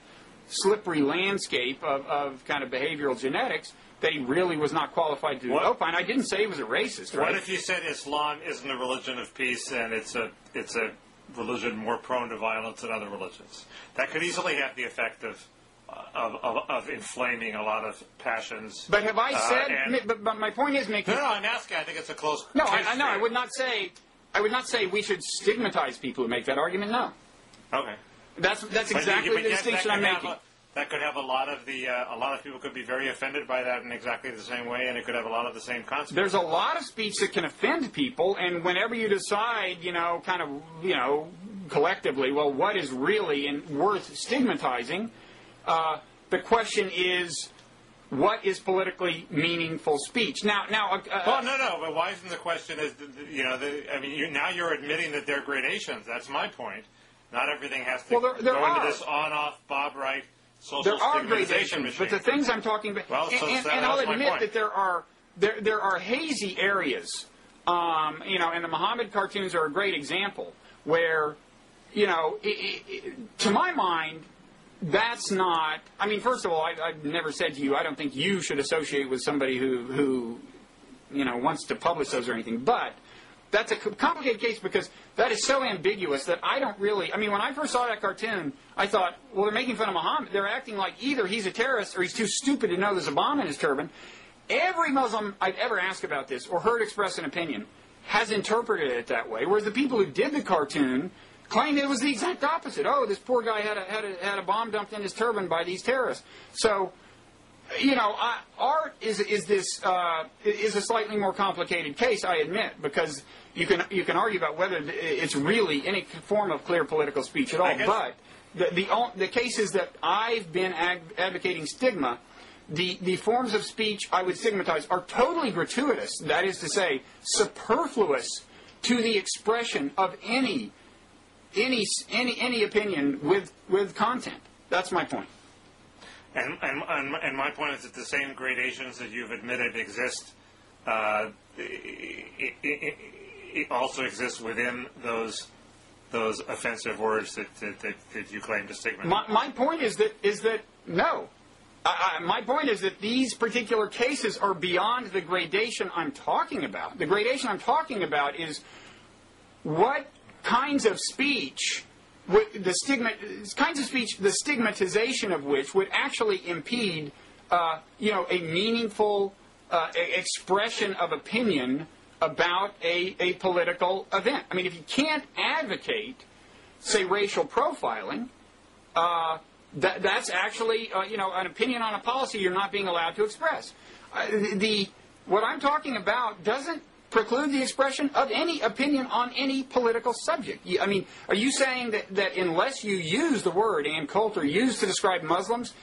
slippery landscape of kind of behavioral genetics that he really was not qualified to opine. I didn't say he was a racist. Right? What if you said Islam isn't a religion of peace and it's a religion more prone to violence than other religions? That could easily have the effect of inflaming a lot of passions. But have I said? But my point is making. No, I'm asking. I think it's a close. No, I know. I would not say we should stigmatize people who make that argument. No. Okay. That's exactly the distinction I'm making. That could have a lot of people could be very offended by that in exactly the same way, and it could have a lot of the same consequences. There's a lot of speech that can offend people, and whenever you decide, collectively, well, what is really worth stigmatizing, the question is, what is politically meaningful speech? Now. But why isn't the question now you're admitting that there are gradations. That's my point. Not everything has to go into this on-off Bob Wright. There are gradations, but the things I'm talking about, and I'll admit that there are hazy areas, and the Muhammad cartoons are a great example where, to my mind, that's not. I mean, first of all, I've never said to you, I don't think you should associate with somebody who wants to publish those or anything, but that's a complicated case because that is so ambiguous that I don't really. I mean, when I first saw that cartoon, I thought, well, they're making fun of Muhammad. They're acting like either he's a terrorist or he's too stupid to know there's a bomb in his turban. Every Muslim I've ever asked about this or heard express an opinion has interpreted it that way, whereas the people who did the cartoon claimed it was the exact opposite. Oh, this poor guy had a bomb dumped in his turban by these terrorists. So, art is a slightly more complicated case, I admit, because you can argue about whether it's really any form of clear political speech at all. But the cases that I've been advocating stigma, the forms of speech I would stigmatize are totally gratuitous. That is to say, superfluous to the expression of any opinion with content. That's my point. And my point is that the same gradations that you've admitted exist it also exists within those offensive words that you claim to stigmatize. My point is that no. My point is that these particular cases are beyond the gradation I'm talking about. The gradation I'm talking about is what kinds of speech, the stigmatization of which would actually impede, a meaningful expression of opinion about a political event. I mean, if you can't advocate, say, racial profiling, that's actually, an opinion on a policy you're not being allowed to express. What I'm talking about doesn't preclude the expression of any opinion on any political subject. I mean, are you saying that unless you use the word and culture used to describe Muslims,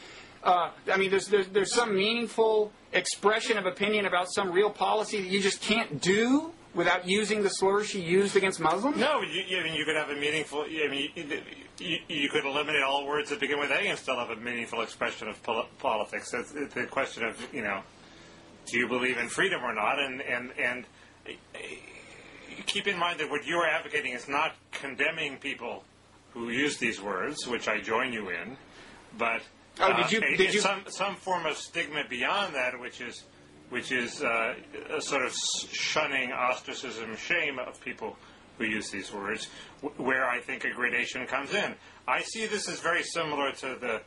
there's some meaningful expression of opinion about some real policy that you just can't do without using the slurs she used against Muslims? No, you could have a meaningful. You could eliminate all words that begin with A and still have a meaningful expression of politics. It's the question of do you believe in freedom or not? And keep in mind that what you're advocating is not condemning people who use these words, which I join you in, but some form of stigma beyond that, which is a sort of shunning, ostracism, shame of people who use these words, where I think a gradation comes in. I see this as very similar to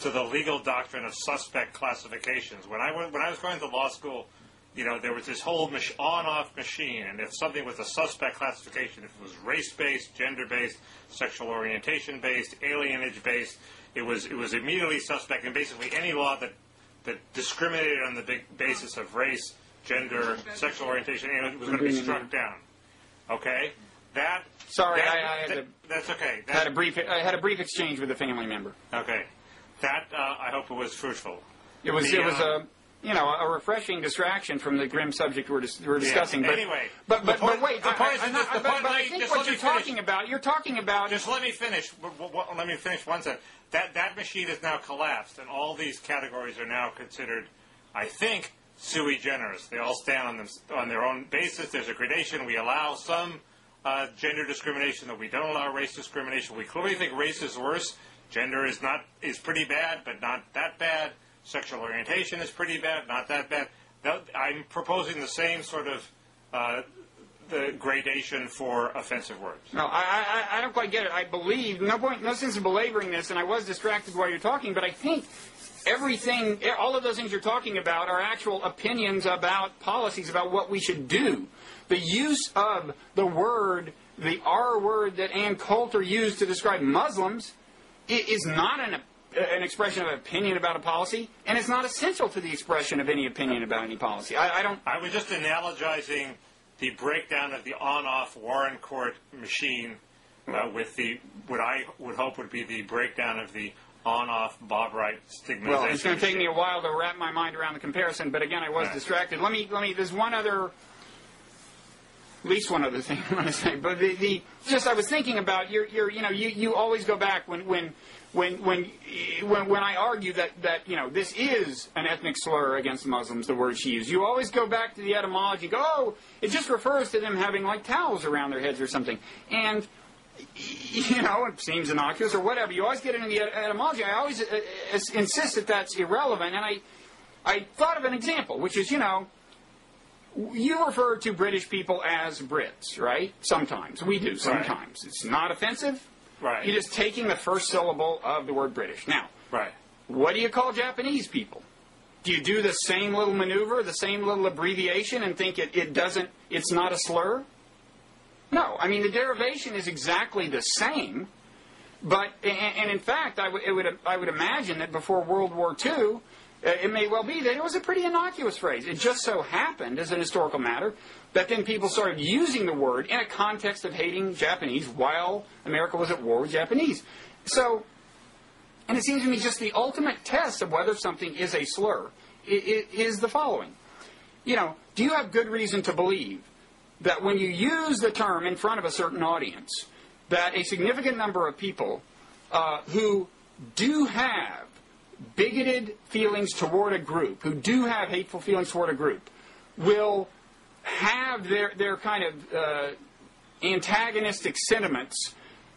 the legal doctrine of suspect classifications. When I was going to law school, there was this whole on-off machine, and if something was a suspect classification, if it was race-based, gender-based, sexual orientation-based, alienage-based, it was immediately suspect, and basically any law that discriminated on the basis of race, gender, sexual orientation, was going to be struck down. Okay? That's okay. I had a brief exchange with a family member. Okay. I hope it was fruitful. It was a refreshing distraction from the grim subject we're discussing. Yeah. Anyway, but wait. I think what you're talking about. Just let me finish. Let me finish one sentence. That machine is now collapsed, and all these categories are now considered, I think, sui generis. They all stand on their own basis. There's a gradation. We allow some gender discrimination, though we don't allow race discrimination. We clearly think race is worse. Gender is pretty bad, but not that bad. Sexual orientation is pretty bad, not that bad. I'm proposing the same sort of the gradation for offensive words. No, I don't quite get it. I believe, no sense in belaboring this, and I was distracted while you're talking, but I think all of those things you're talking about are actual opinions about policies, about what we should do. The use of the R word that Ann Coulter used to describe Muslims is not an expression of opinion about a policy, and it's not essential to the expression of any opinion about any policy. I was just analogizing the breakdown of the on-off Warren Court machine with what I would hope would be the breakdown of the on-off Bob Wright stigmatization. Well, it's going to take me a while to wrap my mind around the comparison, but again, I was distracted. Let me. There's at least one other thing I want to say, but I was thinking about you always go back when I argue that this is an ethnic slur against Muslims, the word she used, you always go back to the etymology and go, oh, it just refers to them having like towels around their heads or something. And, it seems innocuous or whatever. You always get into the etymology. I always insist that that's irrelevant. And I thought of an example, which is, you refer to British people as Brits, right? Sometimes. We do, sometimes. Right. It's not offensive. Right. You're just taking the first syllable of the word British. Now, what do you call Japanese people? Do you do the same little maneuver, the same little abbreviation, and think it's not a slur? No. I mean, the derivation is exactly the same, and in fact, I would imagine that before World War II, it may well be that it was a pretty innocuous phrase. It just so happened, as an historical matter, that then people started using the word in a context of hating Japanese while America was at war with Japanese. So, and it seems to me just the ultimate test of whether something is a slur is the following. Do you have good reason to believe that when you use the term in front of a certain audience, that a significant number of people who do have bigoted feelings toward a group, who do have hateful feelings toward a group, will have their kind of antagonistic sentiments,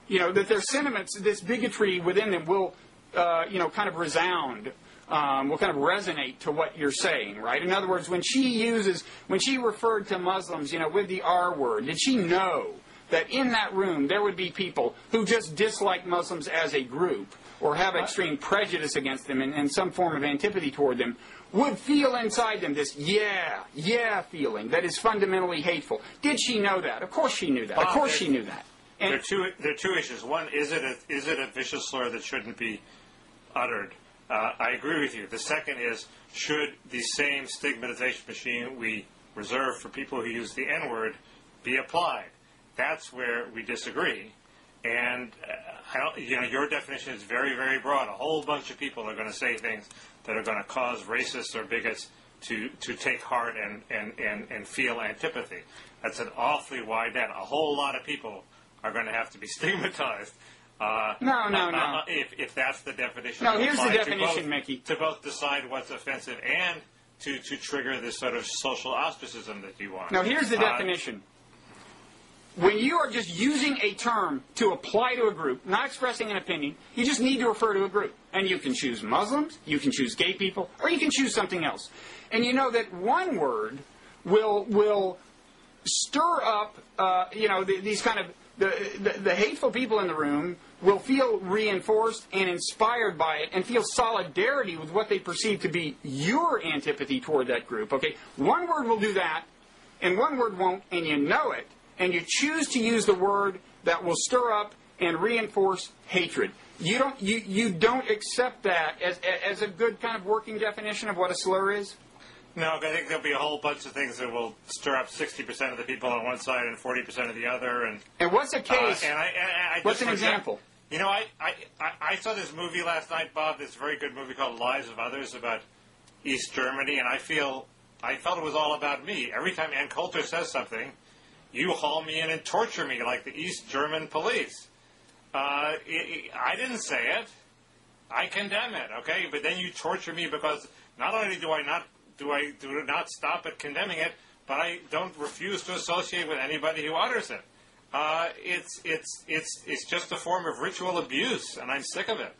that their sentiments, this bigotry within them will, kind of resound, will kind of resonate to what you're saying, right? In other words, when she referred to Muslims, with the R word, did she know that in that room there would be people who just dislike Muslims as a group, or have extreme prejudice against them and some form of antipathy toward them? would feel inside them this yeah feeling that is fundamentally hateful. Did she know that? Of course she knew that. Of course she knew that. And there are two issues. One, is it a vicious slur that shouldn't be uttered? I agree with you. The second is, should the same stigmatization machine we reserve for people who use the N-word be applied? That's where we disagree. And your definition is very, very broad. A whole bunch of people are going to say things that are going to cause racists or bigots to take heart and feel antipathy. That's an awfully wide net. A whole lot of people are going to have to be stigmatized. No. If that's the definition. No, here's the definition, Mickey. To both decide what's offensive and to trigger this sort of social ostracism that you want. Now, here's the definition. When you are just using a term to apply to a group, not expressing an opinion, you just need to refer to a group. And you can choose Muslims, you can choose gay people, or you can choose something else. And you know that one word will stir up, these kind of, the hateful people in the room will feel reinforced and inspired by it and feel solidarity with what they perceive to be your antipathy toward that group. Okay, one word will do that, and one word won't, and you know it. And you choose to use the word that will stir up and reinforce hatred. You don't accept that as a good kind of working definition of what a slur is? No, I think there'll be a whole bunch of things that will stir up 60% of the people on one side and 40% of the other. And what's a case? What's an example? You know, I saw this movie last night, Bob, this very good movie called Lives of Others about East Germany, and I felt it was all about me. Every time Ann Coulter says something, you haul me in and torture me like the East German police. I didn't say it. I condemn it, okay? But then you torture me because not only do I not stop at condemning it, but I don't refuse to associate with anybody who utters it. It's just a form of ritual abuse, and I'm sick of it.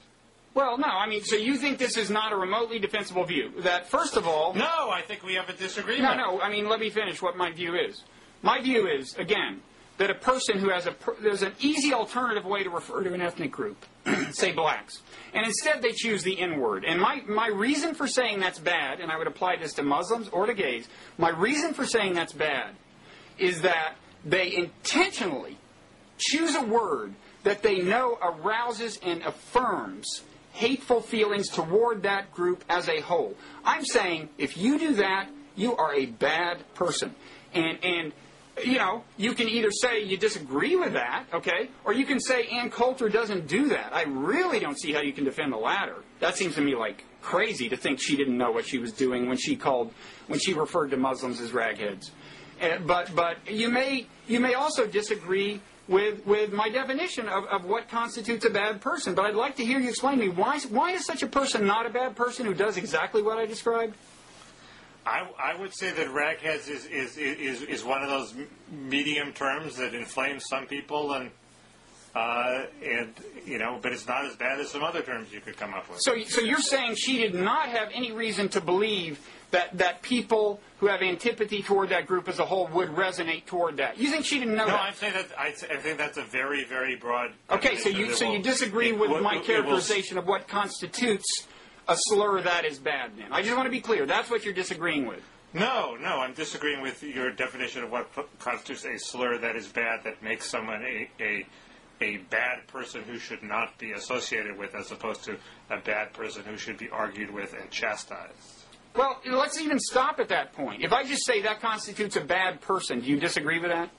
Well, no, I mean, so you think this is not a remotely defensible view? That, first of all... No, I think we have a disagreement. No, I mean, let me finish what my view is. My view is, again, that a person who has there's an easy alternative way to refer to an ethnic group, say blacks, and instead they choose the N-word. And my reason for saying that's bad, and I would apply this to Muslims or to gays, my reason for saying that's bad is that they intentionally choose a word that they know arouses and affirms hateful feelings toward that group as a whole. I'm saying if you do that, you are a bad person. And you know, you can either say you disagree with that, okay, or you can say Ann Coulter doesn't do that. I really don't see how you can defend the latter. That seems to me like crazy to think she didn't know what she was doing when she referred to Muslims as ragheads. But you may also disagree with my definition of what constitutes a bad person. But I'd like to hear you explain to me why is such a person not a bad person who does exactly what I described? I would say that ragheads is one of those medium terms that inflames some people, and you know, but it's not as bad as some other terms you could come up with. So you're saying she did not have any reason to believe that people who have antipathy toward that group as a whole would resonate toward that. You think she didn't know that? No, I'm saying that I think that's a very, very broad. Okay, so you disagree with my characterization of what constitutes a slur that is bad, then. I just want to be clear. That's what you're disagreeing with. No, I'm disagreeing with your definition of what constitutes a slur that is bad, that makes someone a bad person who should not be associated with, as opposed to a bad person who should be argued with and chastised. Well, let's even stop at that point. If I just say that constitutes a bad person, do you disagree with that?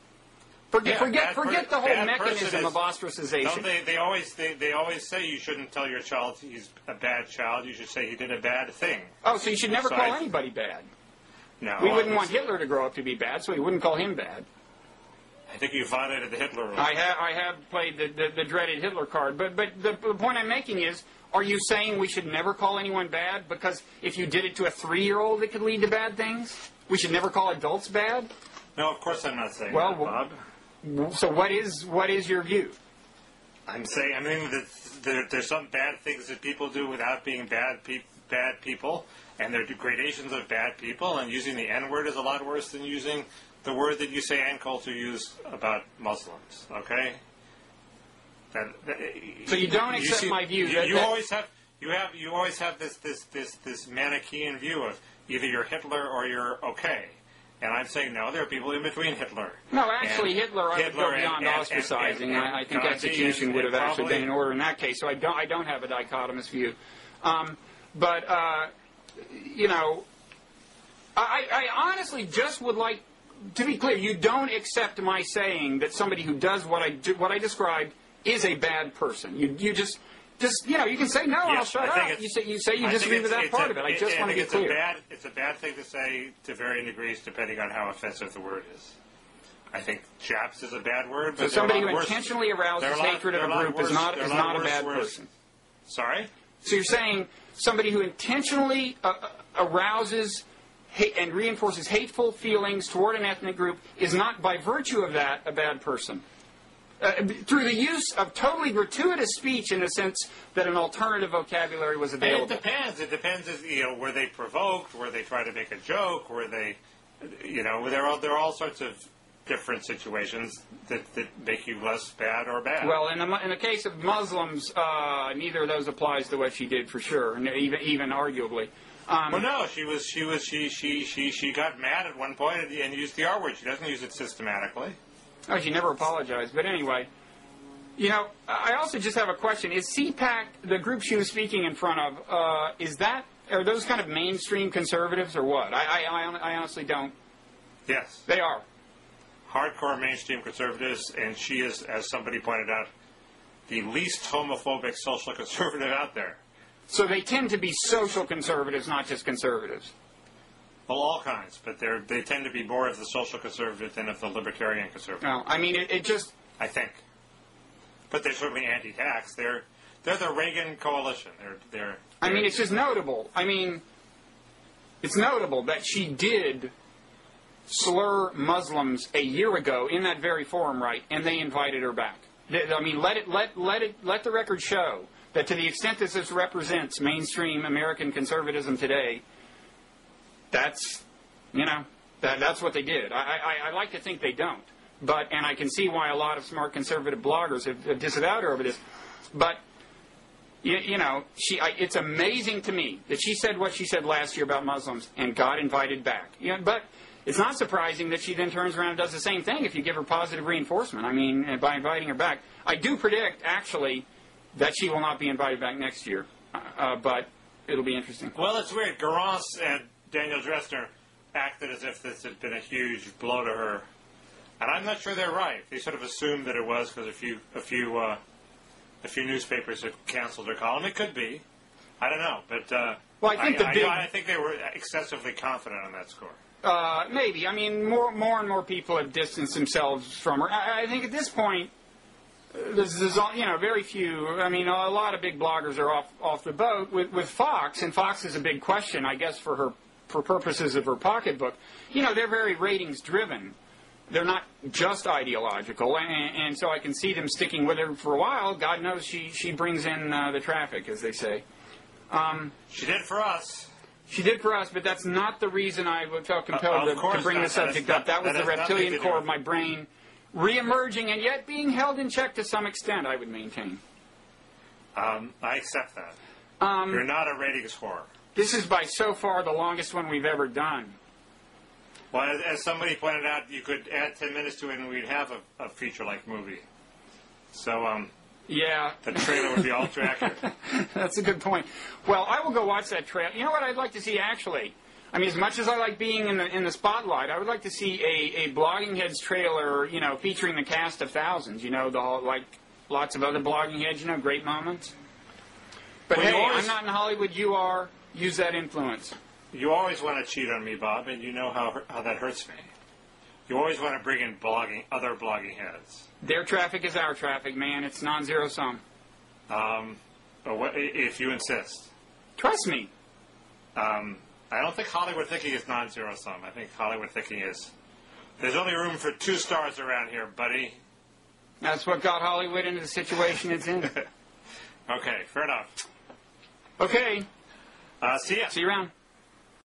Forget the whole mechanism of ostracization. They always say you shouldn't tell your child he's a bad child. You should say he did a bad thing. Oh, so you should never call anybody bad. No. We wouldn't want Hitler to grow up to be bad, so we wouldn't call him bad. I think you violated the Hitler rule. I have played the dreaded Hitler card, but the point I'm making is, are you saying we should never call anyone bad because if you did it to a 3-year-old, it could lead to bad things? We should never call adults bad? No, of course I'm not saying that, Bob. So what is your view? I'm saying, that there's some bad things that people do without being bad people, and there are gradations of bad people, and using the N-word is a lot worse than using the word that you say Ann Coulter used about Muslims, okay? So you don't accept my view. you always have this Manichaean view of either you're Hitler or you're okay. And I'm saying, no, there are people in between Hitler. No, actually, Hitler would go beyond ostracizing. I think execution would have actually been in order in that case. So I don't have a dichotomous view. You know, I honestly just would like to be clear. You don't accept my saying that somebody who does what I described is a bad person. You just you know, you can say no, and I'll shut up. You say you disagree with that part of it. I just want to be clear. It's a bad thing to say to varying degrees, depending on how offensive the word is. I think chaps is a bad word. But so somebody who intentionally arouses hatred of a group is not a bad person. Sorry? So you're saying somebody who intentionally arouses and reinforces hateful feelings toward an ethnic group is not, by virtue of that, a bad person. Through the use of totally gratuitous speech, in the sense that an alternative vocabulary was available. It depends. It depends. Were they provoked? Were they trying to make a joke? Were they, there are all sorts of different situations that make you less bad or bad. Well, in the case of Muslims, neither of those applies to what she did for sure, even arguably. Well, no, she got mad at one point and used the R word. She doesn't use it systematically. Oh, she never apologized. But anyway, I also just have a question. Is CPAC, the group she was speaking in front of, are those kind of mainstream conservatives or what? I honestly don't. Yes. They are. Hardcore mainstream conservatives, and she is, as somebody pointed out, the least homophobic social conservative out there. So they tend to be social conservatives, not just conservatives. Well, all kinds, but they tend to be more of the social conservative than of the libertarian conservative. No, I mean, it just... I think. But they're certainly anti-tax. They're the Reagan coalition. I mean, it's just notable. I mean, it's notable that she did slur Muslims a year ago in that very forum, right? And they invited her back. I mean, let the record show that to the extent that this represents mainstream American conservatism today, that's what they did. I like to think they don't, and I can see why a lot of smart conservative bloggers have disavowed her over this. But it's amazing to me that she said what she said last year about Muslims and got invited back. But it's not surprising that she then turns around and does the same thing if you give her positive reinforcement. I mean, by inviting her back, I do predict actually that she will not be invited back next year. But it'll be interesting. Well, it's weird. Garance and Daniel Dressner acted as if this had been a huge blow to her, and I'm not sure they're right. They sort of assumed that it was because a few newspapers had canceled their column. It could be, I don't know, but well, I think they were excessively confident on that score. Maybe. I mean, more and more people have distanced themselves from her. I think at this point, there's very few. I mean, a lot of big bloggers are off the boat with Fox, and Fox is a big question, I guess, for purposes of her pocketbook. They're very ratings driven. They're not just ideological, and so I can see them sticking with her for a while. God knows she brings in the traffic, as they say. She did for us. She did for us, but that's not the reason I felt compelled to bring the subject up. That was the reptilian core of my brain re-emerging and yet being held in check to some extent, I would maintain. I accept that. You're not a ratings whore. This is by so far the longest one we've ever done. Well, as somebody pointed out, you could add 10 minutes to it and we'd have a feature-like movie. So, yeah. The trailer would be ultra accurate. That's a good point. Well, I will go watch that trailer. You know what I'd like to see, actually? I mean, as much as I like being in the spotlight, I would like to see a Blogging Heads trailer, featuring the cast of thousands, like lots of other Blogging Heads, great moments. But well, hey, I'm not in Hollywood, you are. Use that influence. You always want to cheat on me, Bob, and you know how that hurts me. You always want to bring in other blogging heads. Their traffic is our traffic, man. It's non-zero sum. If you insist. Trust me. I don't think Hollywood thinking is non-zero sum. I think Hollywood thinking is there's only room for 2 stars around here, buddy. That's what got Hollywood into the situation it's in. Okay, fair enough. Okay. See ya. See you around.